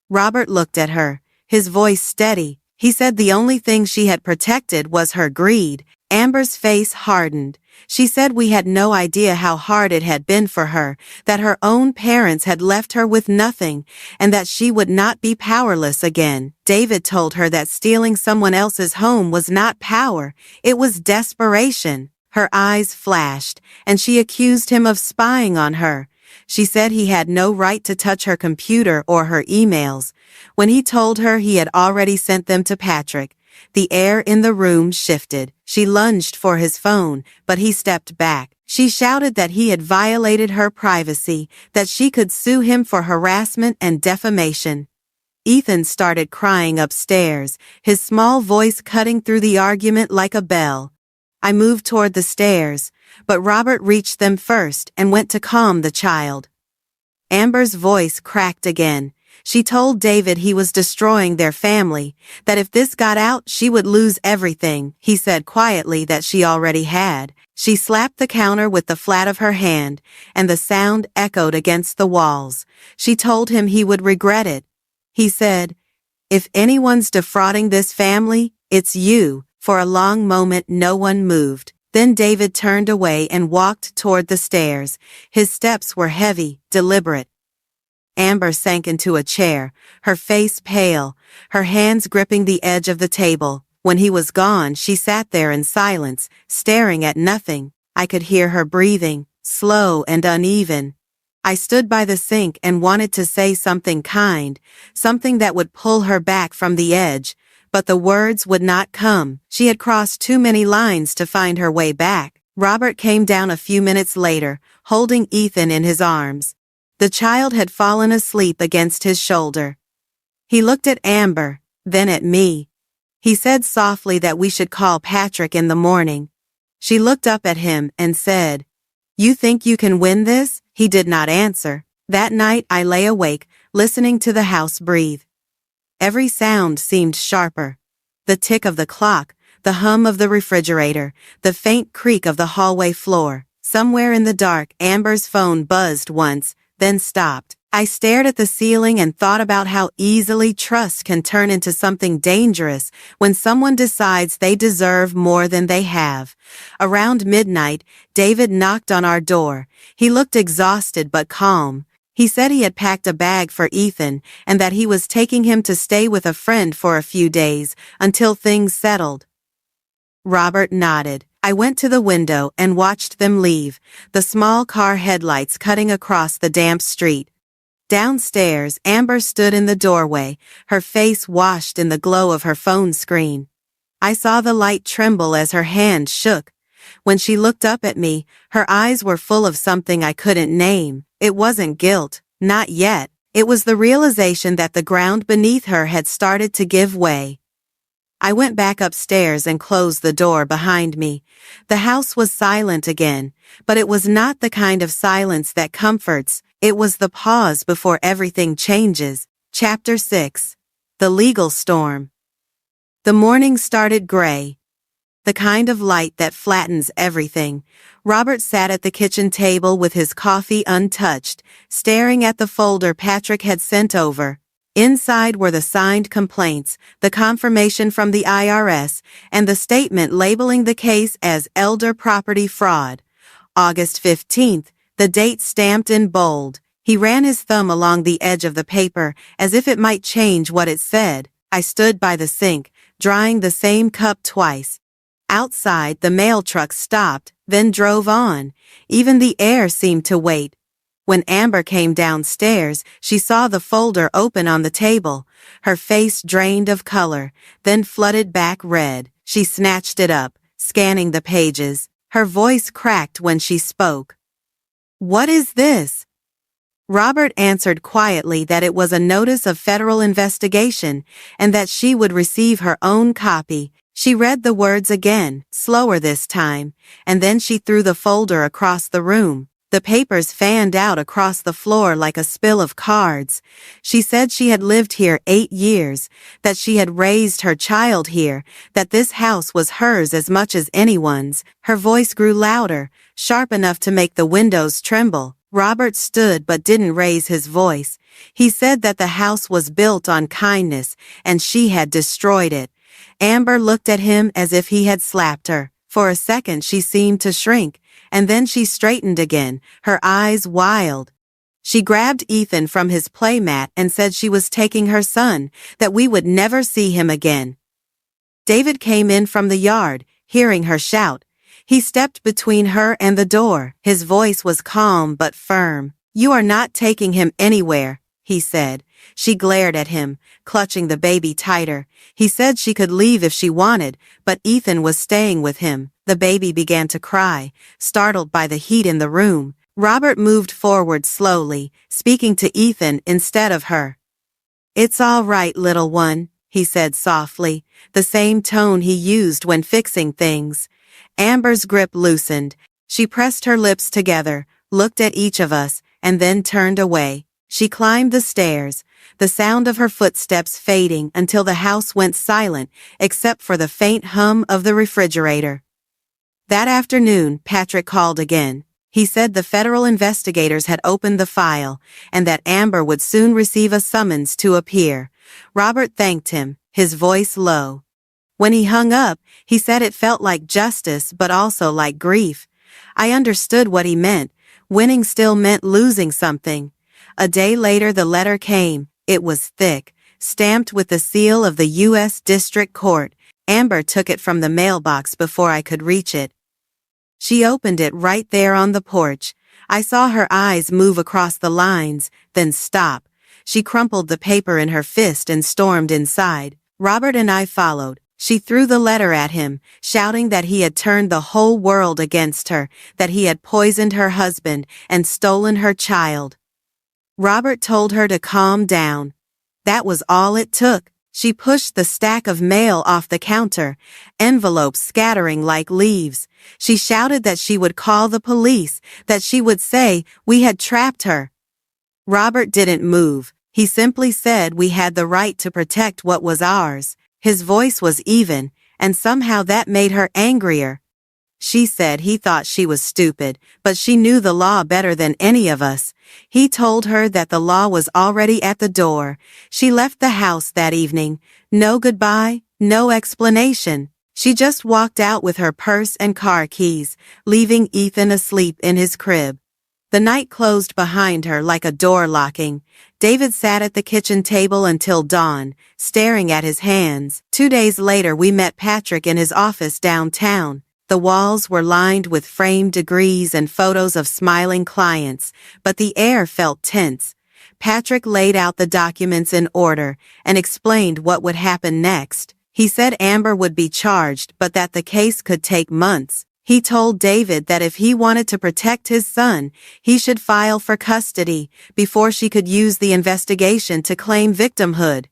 A: Robert looked at her, his voice steady. He said the only thing she had protected was her greed. Amber's face hardened. She said we had no idea how hard it had been for her, that her own parents had left her with nothing, and that she would not be powerless again. David told her that stealing someone else's home was not power, it was desperation. Her eyes flashed, and she accused him of spying on her. She said he had no right to touch her computer or her emails. When he told her he had already sent them to Patrick, the air in the room shifted. She lunged for his phone, but he stepped back. She shouted that he had violated her privacy, that she could sue him for harassment and defamation. Ethan started crying upstairs, his small voice cutting through the argument like a bell. I moved toward the stairs, but Robert reached them first and went to calm the child. Amber's voice cracked again. She told David he was destroying their family, that if this got out she would lose everything. He said quietly that she already had. She slapped the counter with the flat of her hand, and the sound echoed against the walls. She told him he would regret it. He said, "If anyone's defrauding this family, it's you." For a long moment no one moved. Then David turned away and walked toward the stairs. His steps were heavy, deliberate. Amber sank into a chair, her face pale, her hands gripping the edge of the table. When he was gone, she sat there in silence, staring at nothing. I could hear her breathing, slow and uneven. I stood by the sink and wanted to say something kind, something that would pull her back from the edge, but the words would not come. She had crossed too many lines to find her way back. Robert came down a few minutes later, holding Ethan in his arms. The child had fallen asleep against his shoulder. He looked at Amber, then at me. He said softly that we should call Patrick in the morning. She looked up at him and said, "You think you can win this?" He did not answer. That night I lay awake, listening to the house breathe. Every sound seemed sharper. The tick of the clock, the hum of the refrigerator, the faint creak of the hallway floor. Somewhere in the dark, Amber's phone buzzed once, then stopped. I stared at the ceiling and thought about how easily trust can turn into something dangerous when someone decides they deserve more than they have. Around midnight, David knocked on our door. He looked exhausted but calm. He said he had packed a bag for Ethan and that he was taking him to stay with a friend for a few days until things settled. Robert nodded. I went to the window and watched them leave, the small car headlights cutting across the damp street. Downstairs, Amber stood in the doorway, her face washed in the glow of her phone screen. I saw the light tremble as her hand shook. When she looked up at me, her eyes were full of something I couldn't name. It wasn't guilt, not yet. It was the realization that the ground beneath her had started to give way. I went back upstairs and closed the door behind me. The house was silent again, but it was not the kind of silence that comforts. It was the pause before everything changes. Chapter 6. The Legal Storm. The morning started gray. The kind of light that flattens everything. Robert sat at the kitchen table with his coffee untouched, staring at the folder Patrick had sent over. Inside were the signed complaints, the confirmation from the IRS, and the statement labeling the case as elder property fraud. August 15th, the date stamped in bold. He ran his thumb along the edge of the paper as if it might change what it said. I stood by the sink, drying the same cup twice. Outside, the mail truck stopped, then drove on. Even the air seemed to wait. When Amber came downstairs, she saw the folder open on the table. Her face drained of color, then flooded back red. She snatched it up, scanning the pages. Her voice cracked when she spoke. "What is this?" Robert answered quietly that it was a notice of federal investigation and that she would receive her own copy. She read the words again, slower this time, and then she threw the folder across the room. The papers fanned out across the floor like a spill of cards. She said she had lived here 8 years, that she had raised her child here, that this house was hers as much as anyone's. Her voice grew louder, sharp enough to make the windows tremble. Robert stood but didn't raise his voice. He said that the house was built on kindness, and she had destroyed it. Amber looked at him as if he had slapped her. For a second she seemed to shrink, and then she straightened again, her eyes wild. She grabbed Ethan from his playmat and said she was taking her son, that we would never see him again. David came in from the yard, hearing her shout. He stepped between her and the door. His voice was calm but firm. "You are not taking him anywhere," he said. She glared at him, clutching the baby tighter. He said she could leave if she wanted, but Ethan was staying with him. The baby began to cry, startled by the heat in the room. Robert moved forward slowly, speaking to Ethan instead of her. "It's all right, little one," he said softly, the same tone he used when fixing things. Amber's grip loosened. She pressed her lips together, looked at each of us, and then turned away. She climbed the stairs, the sound of her footsteps fading until the house went silent except for the faint hum of the refrigerator. That afternoon, Patrick called again. He said the federal investigators had opened the file and that Amber would soon receive a summons to appear. Robert thanked him, his voice low. When he hung up, he said it felt like justice but also like grief. I understood what he meant. Winning still meant losing something. A day later the letter came. It was thick, stamped with the seal of the U.S. District Court. Amber took it from the mailbox before I could reach it. She opened it right there on the porch. I saw her eyes move across the lines, then stop. She crumpled the paper in her fist and stormed inside. Robert and I followed. She threw the letter at him, shouting that he had turned the whole world against her, that he had poisoned her husband and stolen her child. Robert told her to calm down. That was all it took. She pushed the stack of mail off the counter, envelopes scattering like leaves. She shouted that she would call the police, that she would say we had trapped her. Robert didn't move. He simply said we had the right to protect what was ours. His voice was even, and somehow that made her angrier. She said he thought she was stupid, but she knew the law better than any of us. He told her that the law was already at the door. She left the house that evening. No goodbye, no explanation. She just walked out with her purse and car keys, leaving Ethan asleep in his crib. The night closed behind her like a door locking. David sat at the kitchen table until dawn, staring at his hands. 2 days later we met Patrick in his office downtown. The walls were lined with framed degrees and photos of smiling clients, but the air felt tense. Patrick laid out the documents in order and explained what would happen next. He said Amber would be charged but that the case could take months. He told David that if he wanted to protect his son, he should file for custody before she could use the investigation to claim victimhood.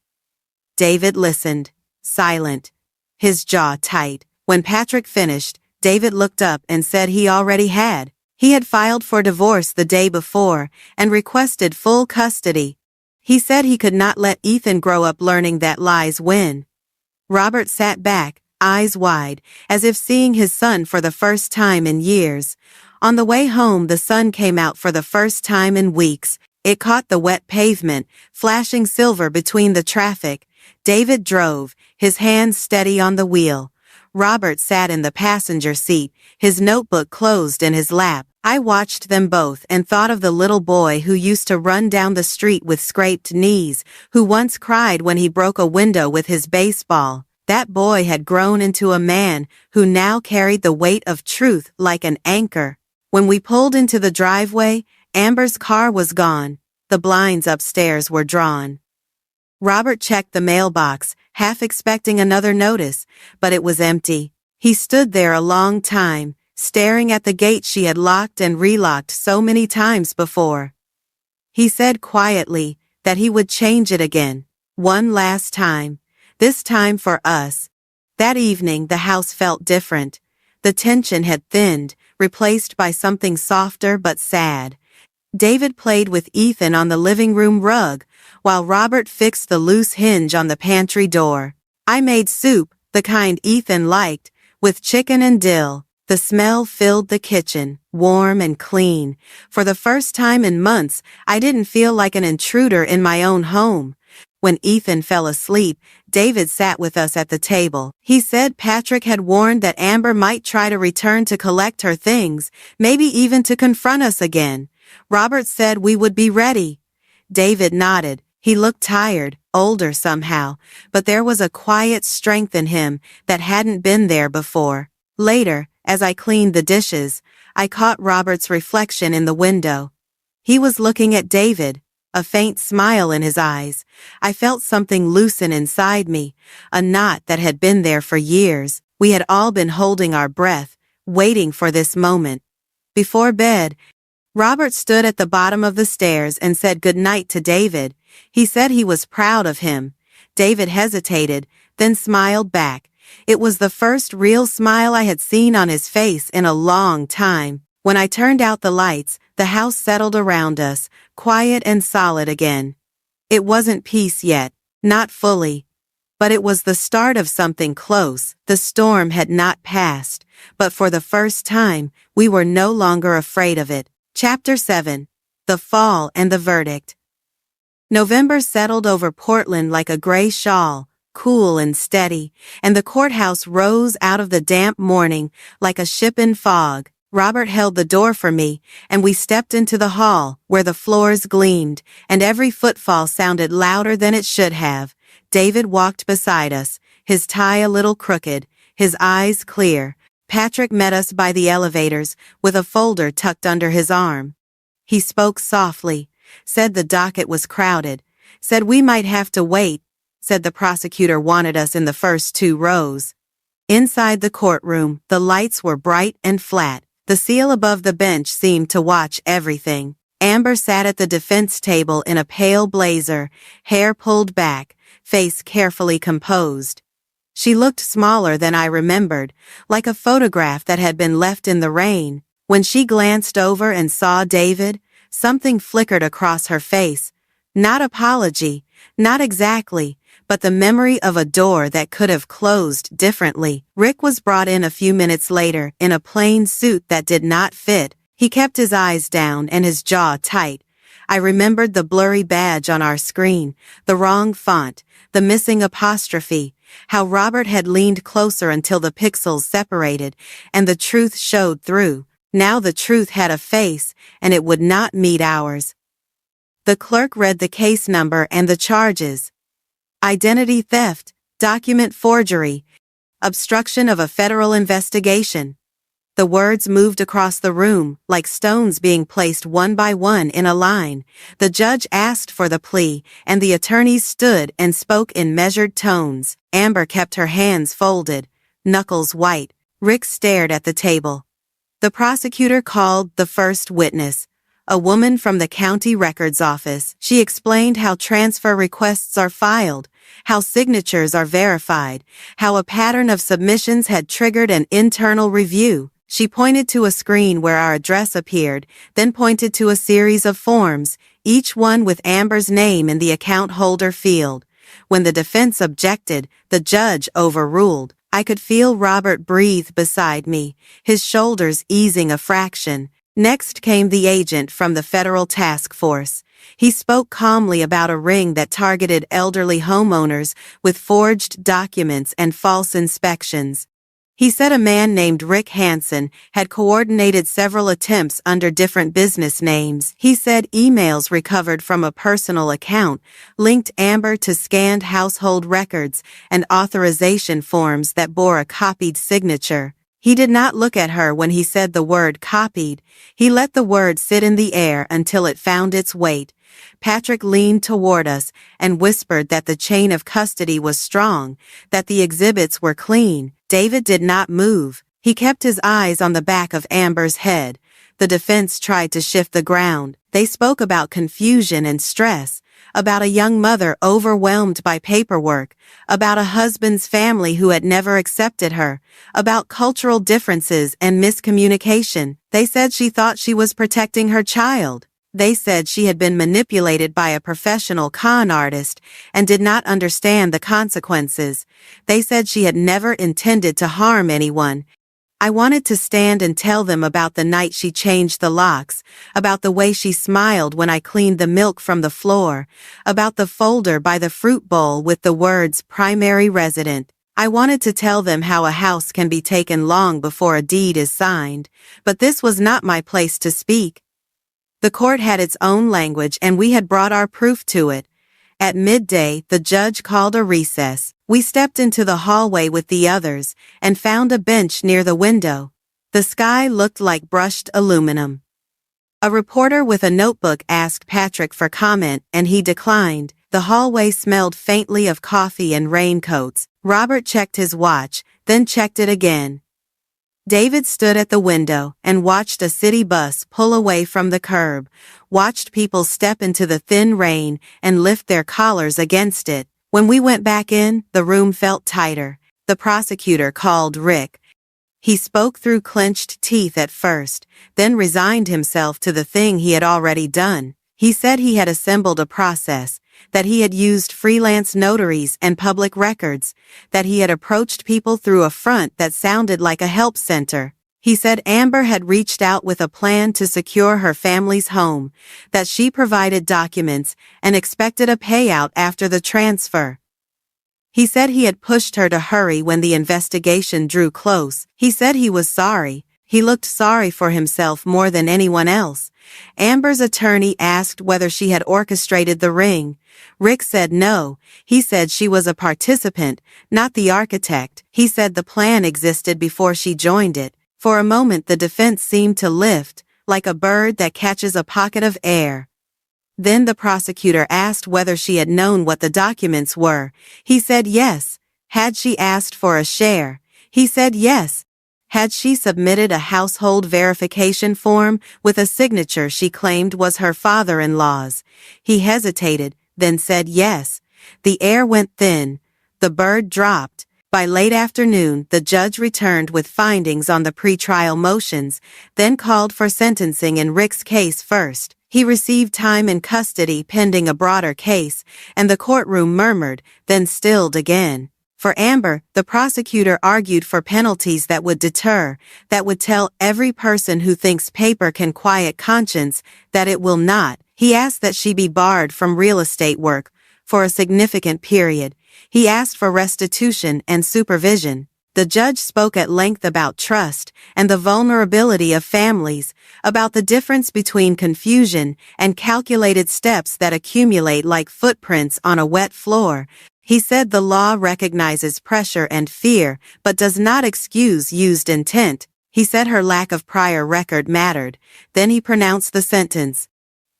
A: David listened, silent, his jaw tight. When Patrick finished, David looked up and said he already had. He had filed for divorce the day before and requested full custody. He said he could not let Ethan grow up learning that lies win. Robert sat back, eyes wide, as if seeing his son for the first time in years. On the way home, the sun came out for the first time in weeks. It caught the wet pavement, flashing silver between the traffic. David drove, his hands steady on the wheel. Robert sat in the passenger seat, his notebook closed in his lap. I watched them both and thought of the little boy who used to run down the street with scraped knees, who once cried when he broke a window with his baseball. That boy had grown into a man who now carried the weight of truth like an anchor. When we pulled into the driveway, Amber's car was gone. The blinds upstairs were drawn. Robert checked the mailbox, half expecting another notice, but it was empty. He stood there a long time, staring at the gate she had locked and relocked so many times before. He said quietly that he would change it again, one last time, this time for us. That evening the house felt different. The tension had thinned. replaced by something softer but sad. David played with Ethan on the living room rug, while Robert fixed the loose hinge on the pantry door. I made soup, the kind Ethan liked, with chicken and dill. The smell filled the kitchen, warm and clean. For the first time in months, I didn't feel like an intruder in my own home. When Ethan fell asleep, David sat with us at the table. He said Patrick had warned that Amber might try to return to collect her things, maybe even to confront us again. Robert said we would be ready. David nodded. He looked tired, older somehow, but there was a quiet strength in him that hadn't been there before. Later, as I cleaned the dishes, I caught Robert's reflection in the window. He was looking at David, a faint smile in his eyes. I felt something loosen inside me, a knot that had been there for years. We had all been holding our breath, waiting for this moment. Before bed, Robert stood at the bottom of the stairs and said goodnight to David. He said he was proud of him. David hesitated, then smiled back. It was the first real smile I had seen on his face in a long time. When I turned out the lights, the house settled around us, quiet and solid again. It wasn't peace yet, not fully. But it was the start of something close. The storm had not passed, but for the first time, we were no longer afraid of it. Chapter 7. The Fall and the Verdict. November settled over Portland like a gray shawl, cool and steady, and the courthouse rose out of the damp morning like a ship in fog. Robert held the door for me, and we stepped into the hall, where the floors gleamed, and every footfall sounded louder than it should have. David walked beside us, his tie a little crooked, his eyes clear. Patrick met us by the elevators, with a folder tucked under his arm. He spoke softly, said the docket was crowded, said we might have to wait, said the prosecutor wanted us in the first 2 rows. Inside the courtroom, the lights were bright and flat. The seal above the bench seemed to watch everything. Amber sat at the defense table in a pale blazer, hair pulled back, face carefully composed. She looked smaller than I remembered, like a photograph that had been left in the rain. When she glanced over and saw David, something flickered across her face. Not apology, not exactly, but the memory of a door that could have closed differently. Rick was brought in a few minutes later in a plain suit that did not fit. He kept his eyes down and his jaw tight. I remembered the blurry badge on our screen, the wrong font, the missing apostrophe, how Robert had leaned closer until the pixels separated, and the truth showed through. Now the truth had a face, and it would not meet ours. The clerk read the case number and the charges. Identity theft, document forgery, obstruction of a federal investigation. The words moved across the room, like stones being placed one by one in a line. The judge asked for the plea, and the attorneys stood and spoke in measured tones. Amber kept her hands folded, knuckles white. Rick stared at the table. The prosecutor called the first witness, a woman from the county records office. She explained how transfer requests are filed, how signatures are verified, how a pattern of submissions had triggered an internal review. She pointed to a screen where our address appeared, then pointed to a series of forms, each one with Amber's name in the account holder field. When the defense objected, the judge overruled. I could feel Robert breathe beside me, his shoulders easing a fraction. Next came the agent from the federal task force. He spoke calmly about a ring that targeted elderly homeowners with forged documents and false inspections. He said a man named Rick Hansen had coordinated several attempts under different business names. He said emails recovered from a personal account linked Amber to scanned household records and authorization forms that bore a copied signature. He did not look at her when he said the word copied. He let the word sit in the air until it found its weight. Patrick leaned toward us and whispered that the chain of custody was strong, that the exhibits were clean. David did not move. He kept his eyes on the back of Amber's head. The defense tried to shift the ground. They spoke about confusion and stress, about a young mother overwhelmed by paperwork, about a husband's family who had never accepted her, about cultural differences and miscommunication. They said she thought she was protecting her child. They said she had been manipulated by a professional con artist and did not understand the consequences. They said she had never intended to harm anyone. I wanted to stand and tell them about the night she changed the locks, about the way she smiled when I cleaned the milk from the floor, about the folder by the fruit bowl with the words primary resident. I wanted to tell them how a house can be taken long before a deed is signed, but this was not my place to speak. The court had its own language and we had brought our proof to it. At midday, the judge called a recess. We stepped into the hallway with the others and found a bench near the window. The sky looked like brushed aluminum. A reporter with a notebook asked Patrick for comment and he declined. The hallway smelled faintly of coffee and raincoats. Robert checked his watch, then checked it again. David stood at the window and watched a city bus pull away from the curb, watched people step into the thin rain and lift their collars against it. When we went back in, the room felt tighter. The prosecutor called Rick. He spoke through clenched teeth at first, then resigned himself to the thing he had already done. He said he had assembled a process, that he had used freelance notaries and public records, that he had approached people through a front that sounded like a help center. He said Amber had reached out with a plan to secure her family's home, that she provided documents and expected a payout after the transfer. He said he had pushed her to hurry when the investigation drew close. He said he was sorry. He looked sorry for himself more than anyone else. Amber's attorney asked whether she had orchestrated the ring. Rick said no. He said she was a participant, not the architect. He said the plan existed before she joined it. For a moment the defense seemed to lift, like a bird that catches a pocket of air. Then the prosecutor asked whether she had known what the documents were. He said yes. Had she asked for a share? He said yes. Had she submitted a household verification form with a signature she claimed was her father-in-law's? He hesitated, then said yes. The air went thin. The bird dropped. By late afternoon, the judge returned with findings on the pretrial motions, then called for sentencing in Rick's case first. He received time in custody pending a broader case, and the courtroom murmured, then stilled again. For Amber, the prosecutor argued for penalties that would deter, that would tell every person who thinks paper can quiet conscience that it will not. He asked that she be barred from real estate work for a significant period. He asked for restitution and supervision. The judge spoke at length about trust and the vulnerability of families, about the difference between confusion and calculated steps that accumulate like footprints on a wet floor. He said the law recognizes pressure and fear, but does not excuse used intent. He said her lack of prior record mattered. Then he pronounced the sentence.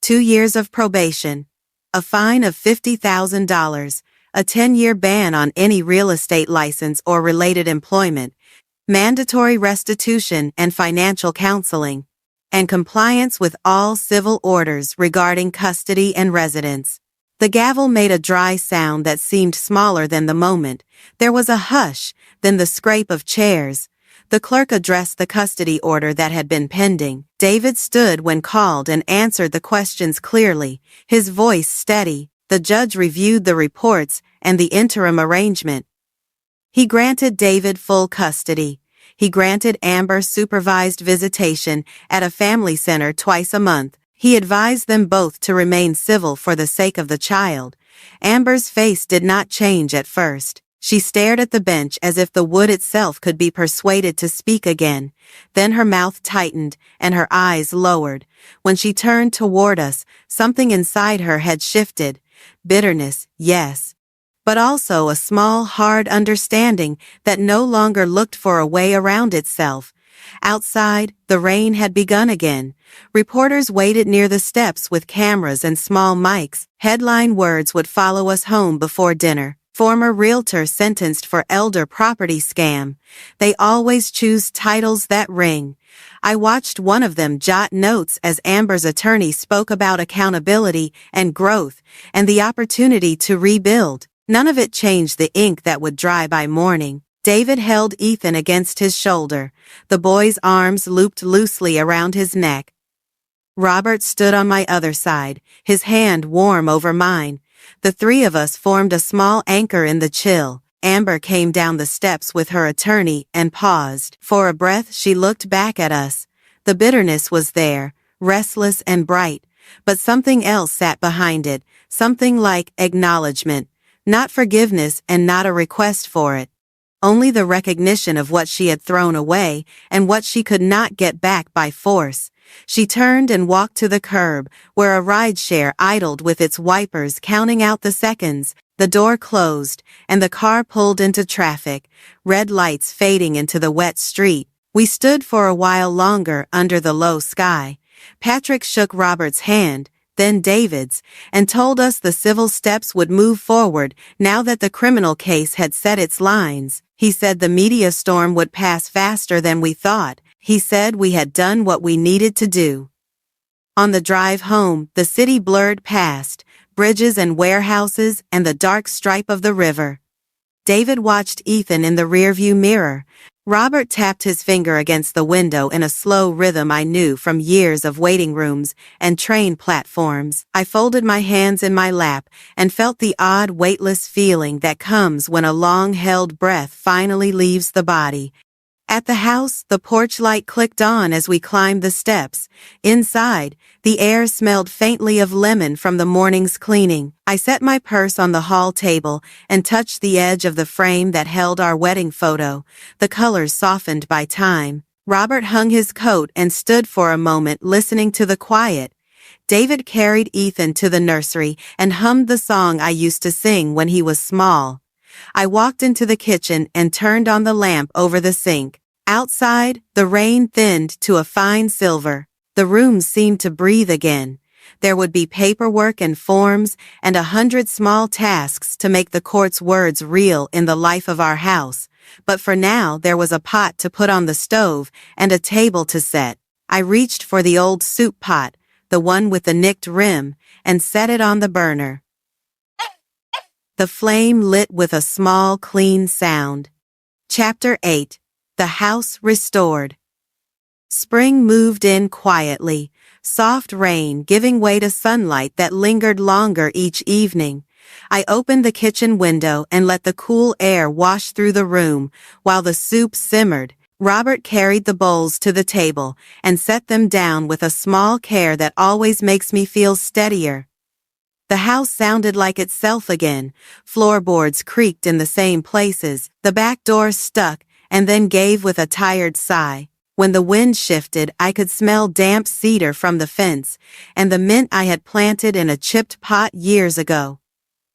A: 2 years of probation, a fine of $50,000, a 10-year ban on any real estate license or related employment, mandatory restitution and financial counseling, and compliance with all civil orders regarding custody and residence. The gavel made a dry sound that seemed smaller than the moment. There was a hush, then the scrape of chairs. The clerk addressed the custody order that had been pending. David stood when called and answered the questions clearly, his voice steady. The judge reviewed the reports and the interim arrangement. He granted David full custody. He granted Amber supervised visitation at a family center twice a month. He advised them both to remain civil for the sake of the child. Amber's face did not change at first. She stared at the bench as if the wood itself could be persuaded to speak again. Then her mouth tightened and her eyes lowered. When she turned toward us, something inside her had shifted. Bitterness, yes. But also a small, hard understanding that no longer looked for a way around itself. Outside, the rain had begun again. Reporters waited near the steps with cameras and small mics. Headline words would follow us home before dinner. Former realtor sentenced for elder property scam. They always choose titles that ring. I watched one of them jot notes as Amber's attorney spoke about accountability and growth and the opportunity to rebuild. None of it changed the ink that would dry by morning. David held Ethan against his shoulder, the boy's arms looped loosely around his neck. Robert stood on my other side, his hand warm over mine. The three of us formed a small anchor in the chill. Amber came down the steps with her attorney and paused. For a breath she looked back at us. The bitterness was there, restless and bright, but something else sat behind it, something like acknowledgement, not forgiveness and not a request for it. Only the recognition of what she had thrown away and what she could not get back by force. She turned and walked to the curb, where a rideshare idled with its wipers counting out the seconds. The door closed, and the car pulled into traffic, red lights fading into the wet street. We stood for a while longer under the low sky. Patrick shook Robert's hand, then David's, and told us the civil steps would move forward now that the criminal case had set its lines. He said the media storm would pass faster than we thought. He said we had done what we needed to do. On the drive home, the city blurred past, bridges and warehouses and the dark stripe of the river. David watched Ethan in the rearview mirror. Robert tapped his finger against the window in a slow rhythm I knew from years of waiting rooms and train platforms. I folded my hands in my lap and felt the odd weightless feeling that comes when a long-held breath finally leaves the body. At the house, the porch light clicked on as we climbed the steps. Inside, the air smelled faintly of lemon from the morning's cleaning. I set my purse on the hall table and touched the edge of the frame that held our wedding photo, the colors softened by time. Robert hung his coat and stood for a moment listening to the quiet. David carried Ethan to the nursery and hummed the song I used to sing when he was small. I walked into the kitchen and turned on the lamp over the sink. Outside, the rain thinned to a fine silver. The room seemed to breathe again. There would be paperwork and forms and 100 small tasks to make the court's words real in the life of our house. But for now, there was a pot to put on the stove and a table to set. I reached for the old soup pot, the one with the nicked rim, and set it on the burner. The flame lit with a small, clean sound. Chapter 8. The House Restored. Spring moved in quietly, soft rain giving way to sunlight that lingered longer each evening. I opened the kitchen window and let the cool air wash through the room while the soup simmered. Robert carried the bowls to the table and set them down with a small care that always makes me feel steadier. The house sounded like itself again. Floorboards creaked in the same places. The back door stuck and then gave with a tired sigh. When the wind shifted, I could smell damp cedar from the fence and the mint I had planted in a chipped pot years ago.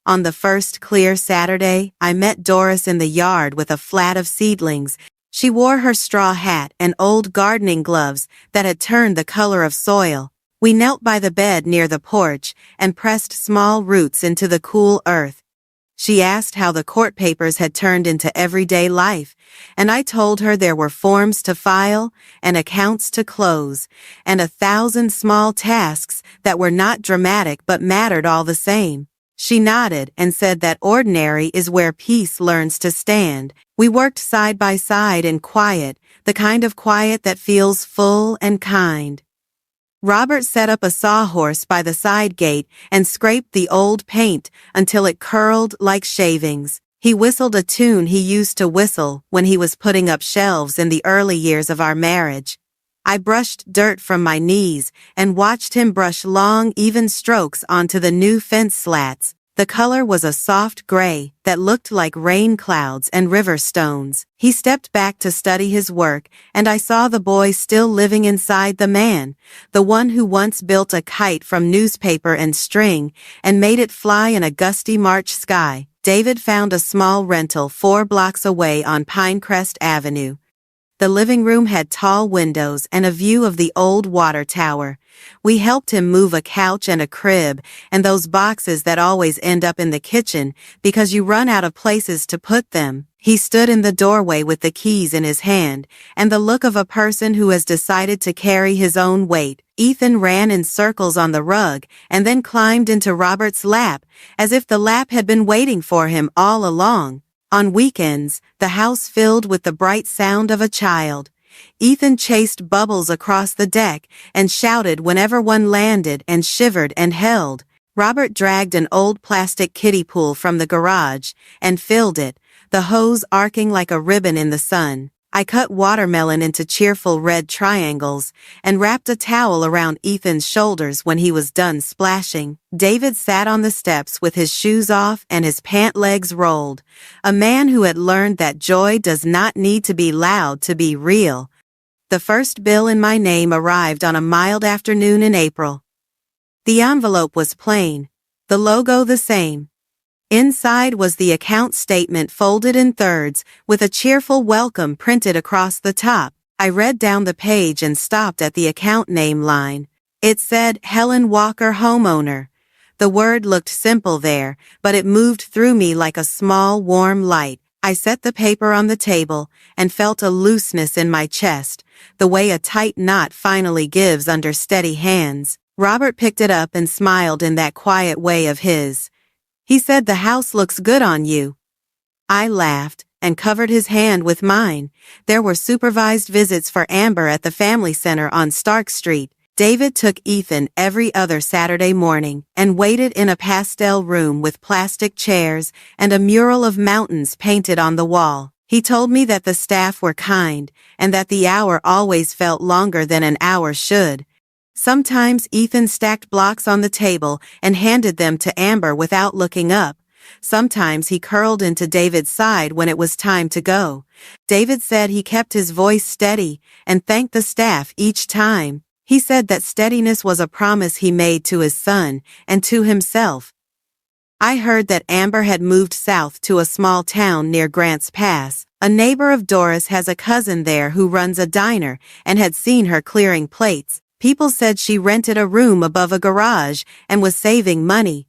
A: On the first clear Saturday, I met Doris in the yard with a flat of seedlings. She wore her straw hat and old gardening gloves that had turned the color of soil. We knelt by the bed near the porch and pressed small roots into the cool earth. She asked how the court papers had turned into everyday life, and I told her there were forms to file and accounts to close, and 1,000 small tasks that were not dramatic but mattered all the same. She nodded and said that ordinary is where peace learns to stand. We worked side by side in quiet, the kind of quiet that feels full and kind. Robert set up a sawhorse by the side gate and scraped the old paint until it curled like shavings. He whistled a tune he used to whistle when he was putting up shelves in the early years of our marriage. I brushed dirt from my knees and watched him brush long, even strokes onto the new fence slats. The color was a soft gray that looked like rain clouds and river stones. He stepped back to study his work, and I saw the boy still living inside the man, the one who once built a kite from newspaper and string and made it fly in a gusty March sky. David found a small rental 4 blocks away on Pinecrest Avenue. The living room had tall windows and a view of the old water tower. We helped him move a couch and a crib, and those boxes that always end up in the kitchen because you run out of places to put them. He stood in the doorway with the keys in his hand, and the look of a person who has decided to carry his own weight. Ethan ran in circles on the rug, and then climbed into Robert's lap, as if the lap had been waiting for him all along. On weekends, the house filled with the bright sound of a child. Ethan chased bubbles across the deck and shouted whenever one landed and shivered and held. Robert dragged an old plastic kiddie pool from the garage and filled it, the hose arcing like a ribbon in the sun. I cut watermelon into cheerful red triangles and wrapped a towel around Ethan's shoulders when he was done splashing. David sat on the steps with his shoes off and his pant legs rolled, a man who had learned that joy does not need to be loud to be real. The first bill in my name arrived on a mild afternoon in April. The envelope was plain, the logo the same. Inside was the account statement folded in thirds, with a cheerful welcome printed across the top. I read down the page and stopped at the account name line. It said, Helen Walker Homeowner. The word looked simple there, but it moved through me like a small, warm light. I set the paper on the table and felt a looseness in my chest, the way a tight knot finally gives under steady hands. Robert picked it up and smiled in that quiet way of his. He said, the house looks good on you. I laughed and covered his hand with mine. There were supervised visits for Amber at the family center on Stark Street. David took Ethan every other Saturday morning and waited in a pastel room with plastic chairs and a mural of mountains painted on the wall. He told me that the staff were kind and that the hour always felt longer than an hour should. Sometimes Ethan stacked blocks on the table and handed them to Amber without looking up. Sometimes he curled into David's side when it was time to go. David said he kept his voice steady and thanked the staff each time. He said that steadiness was a promise he made to his son and to himself. I heard that Amber had moved south to a small town near Grants Pass. A neighbor of Doris has a cousin there who runs a diner and had seen her clearing plates. People said she rented a room above a garage and was saving money.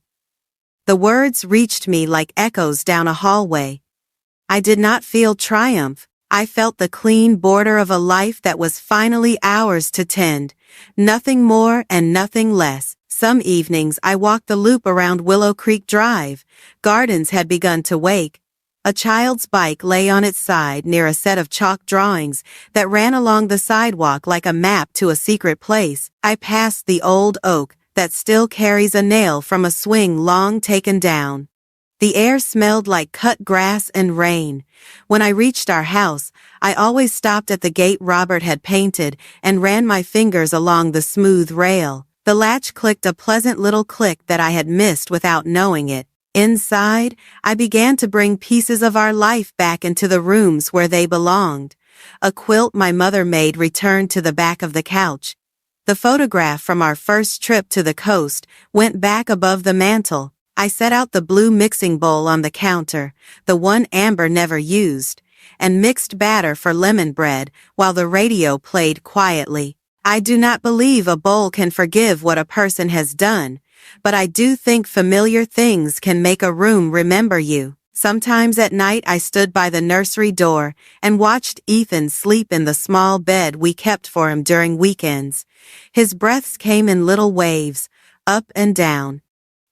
A: The words reached me like echoes down a hallway. I did not feel triumph. I felt the clean border of a life that was finally ours to tend. Nothing more and nothing less. Some evenings I walked the loop around Willow Creek Drive. Gardens had begun to wake. A child's bike lay on its side near a set of chalk drawings that ran along the sidewalk like a map to a secret place. I passed the old oak that still carries a nail from a swing long taken down. The air smelled like cut grass and rain. When I reached our house, I always stopped at the gate Robert had painted and ran my fingers along the smooth rail. The latch clicked a pleasant little click that I had missed without knowing it. Inside, I began to bring pieces of our life back into the rooms where they belonged. A quilt my mother made returned to the back of the couch. The photograph from our first trip to the coast went back above the mantel. I set out the blue mixing bowl on the counter, the one Amber never used, and mixed batter for lemon bread while the radio played quietly. I do not believe a bowl can forgive what a person has done, but I do think familiar things can make a room remember you. Sometimes at night I stood by the nursery door and watched Ethan sleep in the small bed we kept for him during weekends. His breaths came in little waves, up and down.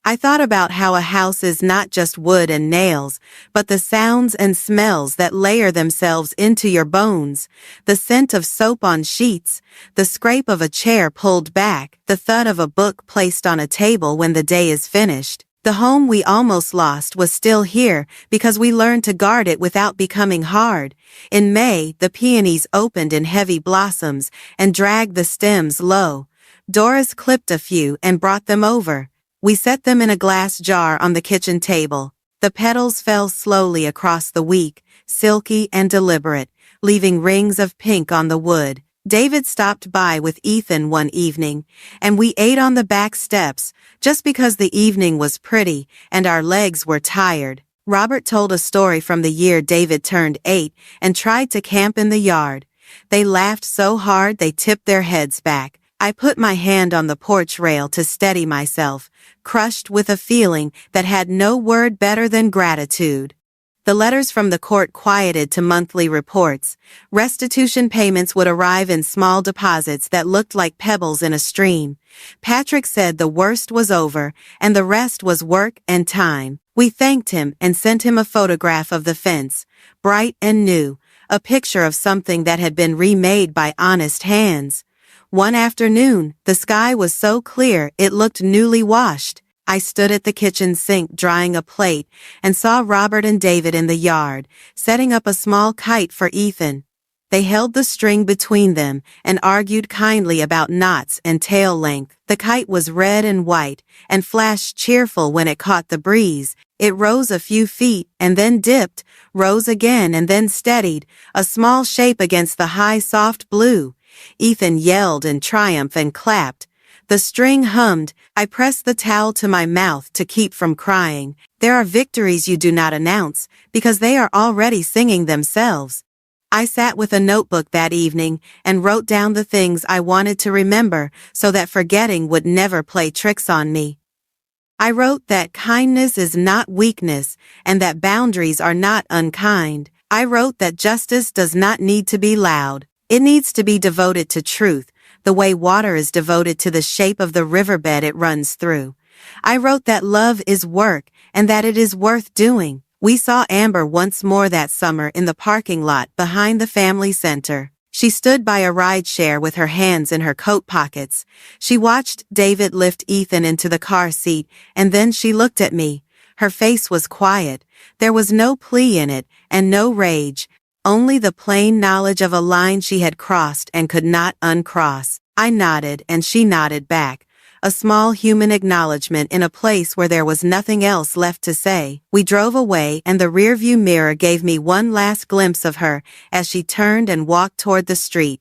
A: I thought about how a house is not just wood and nails, but the sounds and smells that layer themselves into your bones, the scent of soap on sheets, the scrape of a chair pulled back, the thud of a book placed on a table when the day is finished. The home we almost lost was still here because we learned to guard it without becoming hard. In May, the peonies opened in heavy blossoms and dragged the stems low. Doris clipped a few and brought them over. We set them in a glass jar on the kitchen table. The petals fell slowly across the week, silky and deliberate, leaving rings of pink on the wood. David stopped by with Ethan one evening, and we ate on the back steps, just because the evening was pretty and our legs were tired. Robert told a story from the year David turned 8 and tried to camp in the yard. They laughed so hard they tipped their heads back. I put my hand on the porch rail to steady myself, crushed with a feeling that had no word better than gratitude. The letters from the court quieted to monthly reports. Restitution payments would arrive in small deposits that looked like pebbles in a stream. Patrick said the worst was over, and the rest was work and time. We thanked him and sent him a photograph of the fence, bright and new, a picture of something that had been remade by honest hands. One afternoon, the sky was so clear it looked newly washed. I stood at the kitchen sink drying a plate and saw Robert and David in the yard, setting up a small kite for Ethan. They held the string between them and argued kindly about knots and tail length. The kite was red and white and flashed cheerful when it caught the breeze. It rose a few feet and then dipped, rose again and then steadied, a small shape against the high soft blue. Ethan yelled in triumph and clapped. The string hummed. I pressed the towel to my mouth to keep from crying. There are victories you do not announce, because they are already singing themselves. I sat with a notebook that evening and wrote down the things I wanted to remember so that forgetting would never play tricks on me. I wrote that kindness is not weakness and that boundaries are not unkind. I wrote that justice does not need to be loud. It needs to be devoted to truth, the way water is devoted to the shape of the riverbed it runs through. I wrote that love is work and that it is worth doing. We saw Amber once more that summer in the parking lot behind the family center. She stood by a rideshare with her hands in her coat pockets. She watched David lift Ethan into the car seat, and then she looked at me. Her face was quiet. There was no plea in it, and no rage. Only the plain knowledge of a line she had crossed and could not uncross. I nodded and she nodded back. A small human acknowledgement in a place where there was nothing else left to say. We drove away and the rearview mirror gave me one last glimpse of her as she turned and walked toward the street.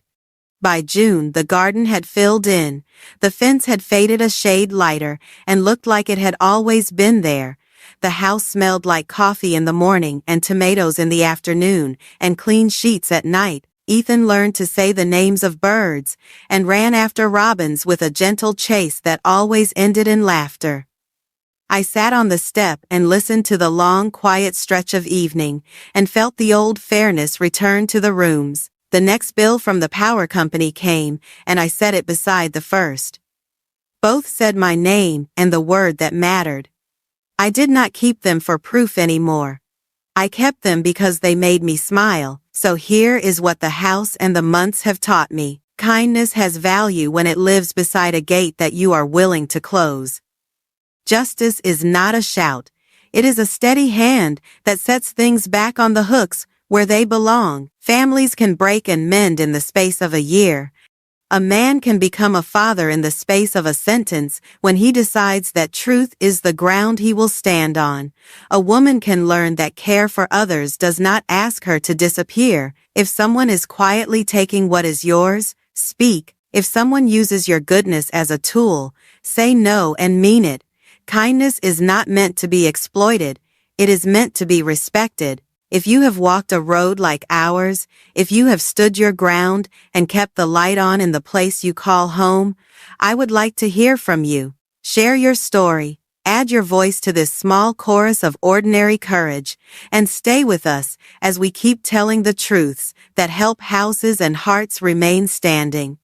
A: By June, the garden had filled in. The fence had faded a shade lighter and looked like it had always been there. The house smelled like coffee in the morning and tomatoes in the afternoon and clean sheets at night. Ethan learned to say the names of birds and ran after robins with a gentle chase that always ended in laughter. I sat on the step and listened to the long, quiet stretch of evening and felt the old fairness return to the rooms. The next bill from the power company came and I set it beside the first. Both said my name and the word that mattered. I did not keep them for proof anymore. I kept them because they made me smile. So here is what the house and the months have taught me. Kindness has value when it lives beside a gate that you are willing to close. Justice is not a shout. It is a steady hand that sets things back on the hooks where they belong. Families can break and mend in the space of a year. A man can become a father in the space of a sentence when he decides that truth is the ground he will stand on. A woman can learn that care for others does not ask her to disappear. If someone is quietly taking what is yours, speak. If someone uses your goodness as a tool, say no and mean it. Kindness is not meant to be exploited. It is meant to be respected. If you have walked a road like ours, if you have stood your ground and kept the light on in the place you call home, I would like to hear from you. Share your story, add your voice to this small chorus of ordinary courage, and stay with us as we keep telling the truths that help houses and hearts remain standing.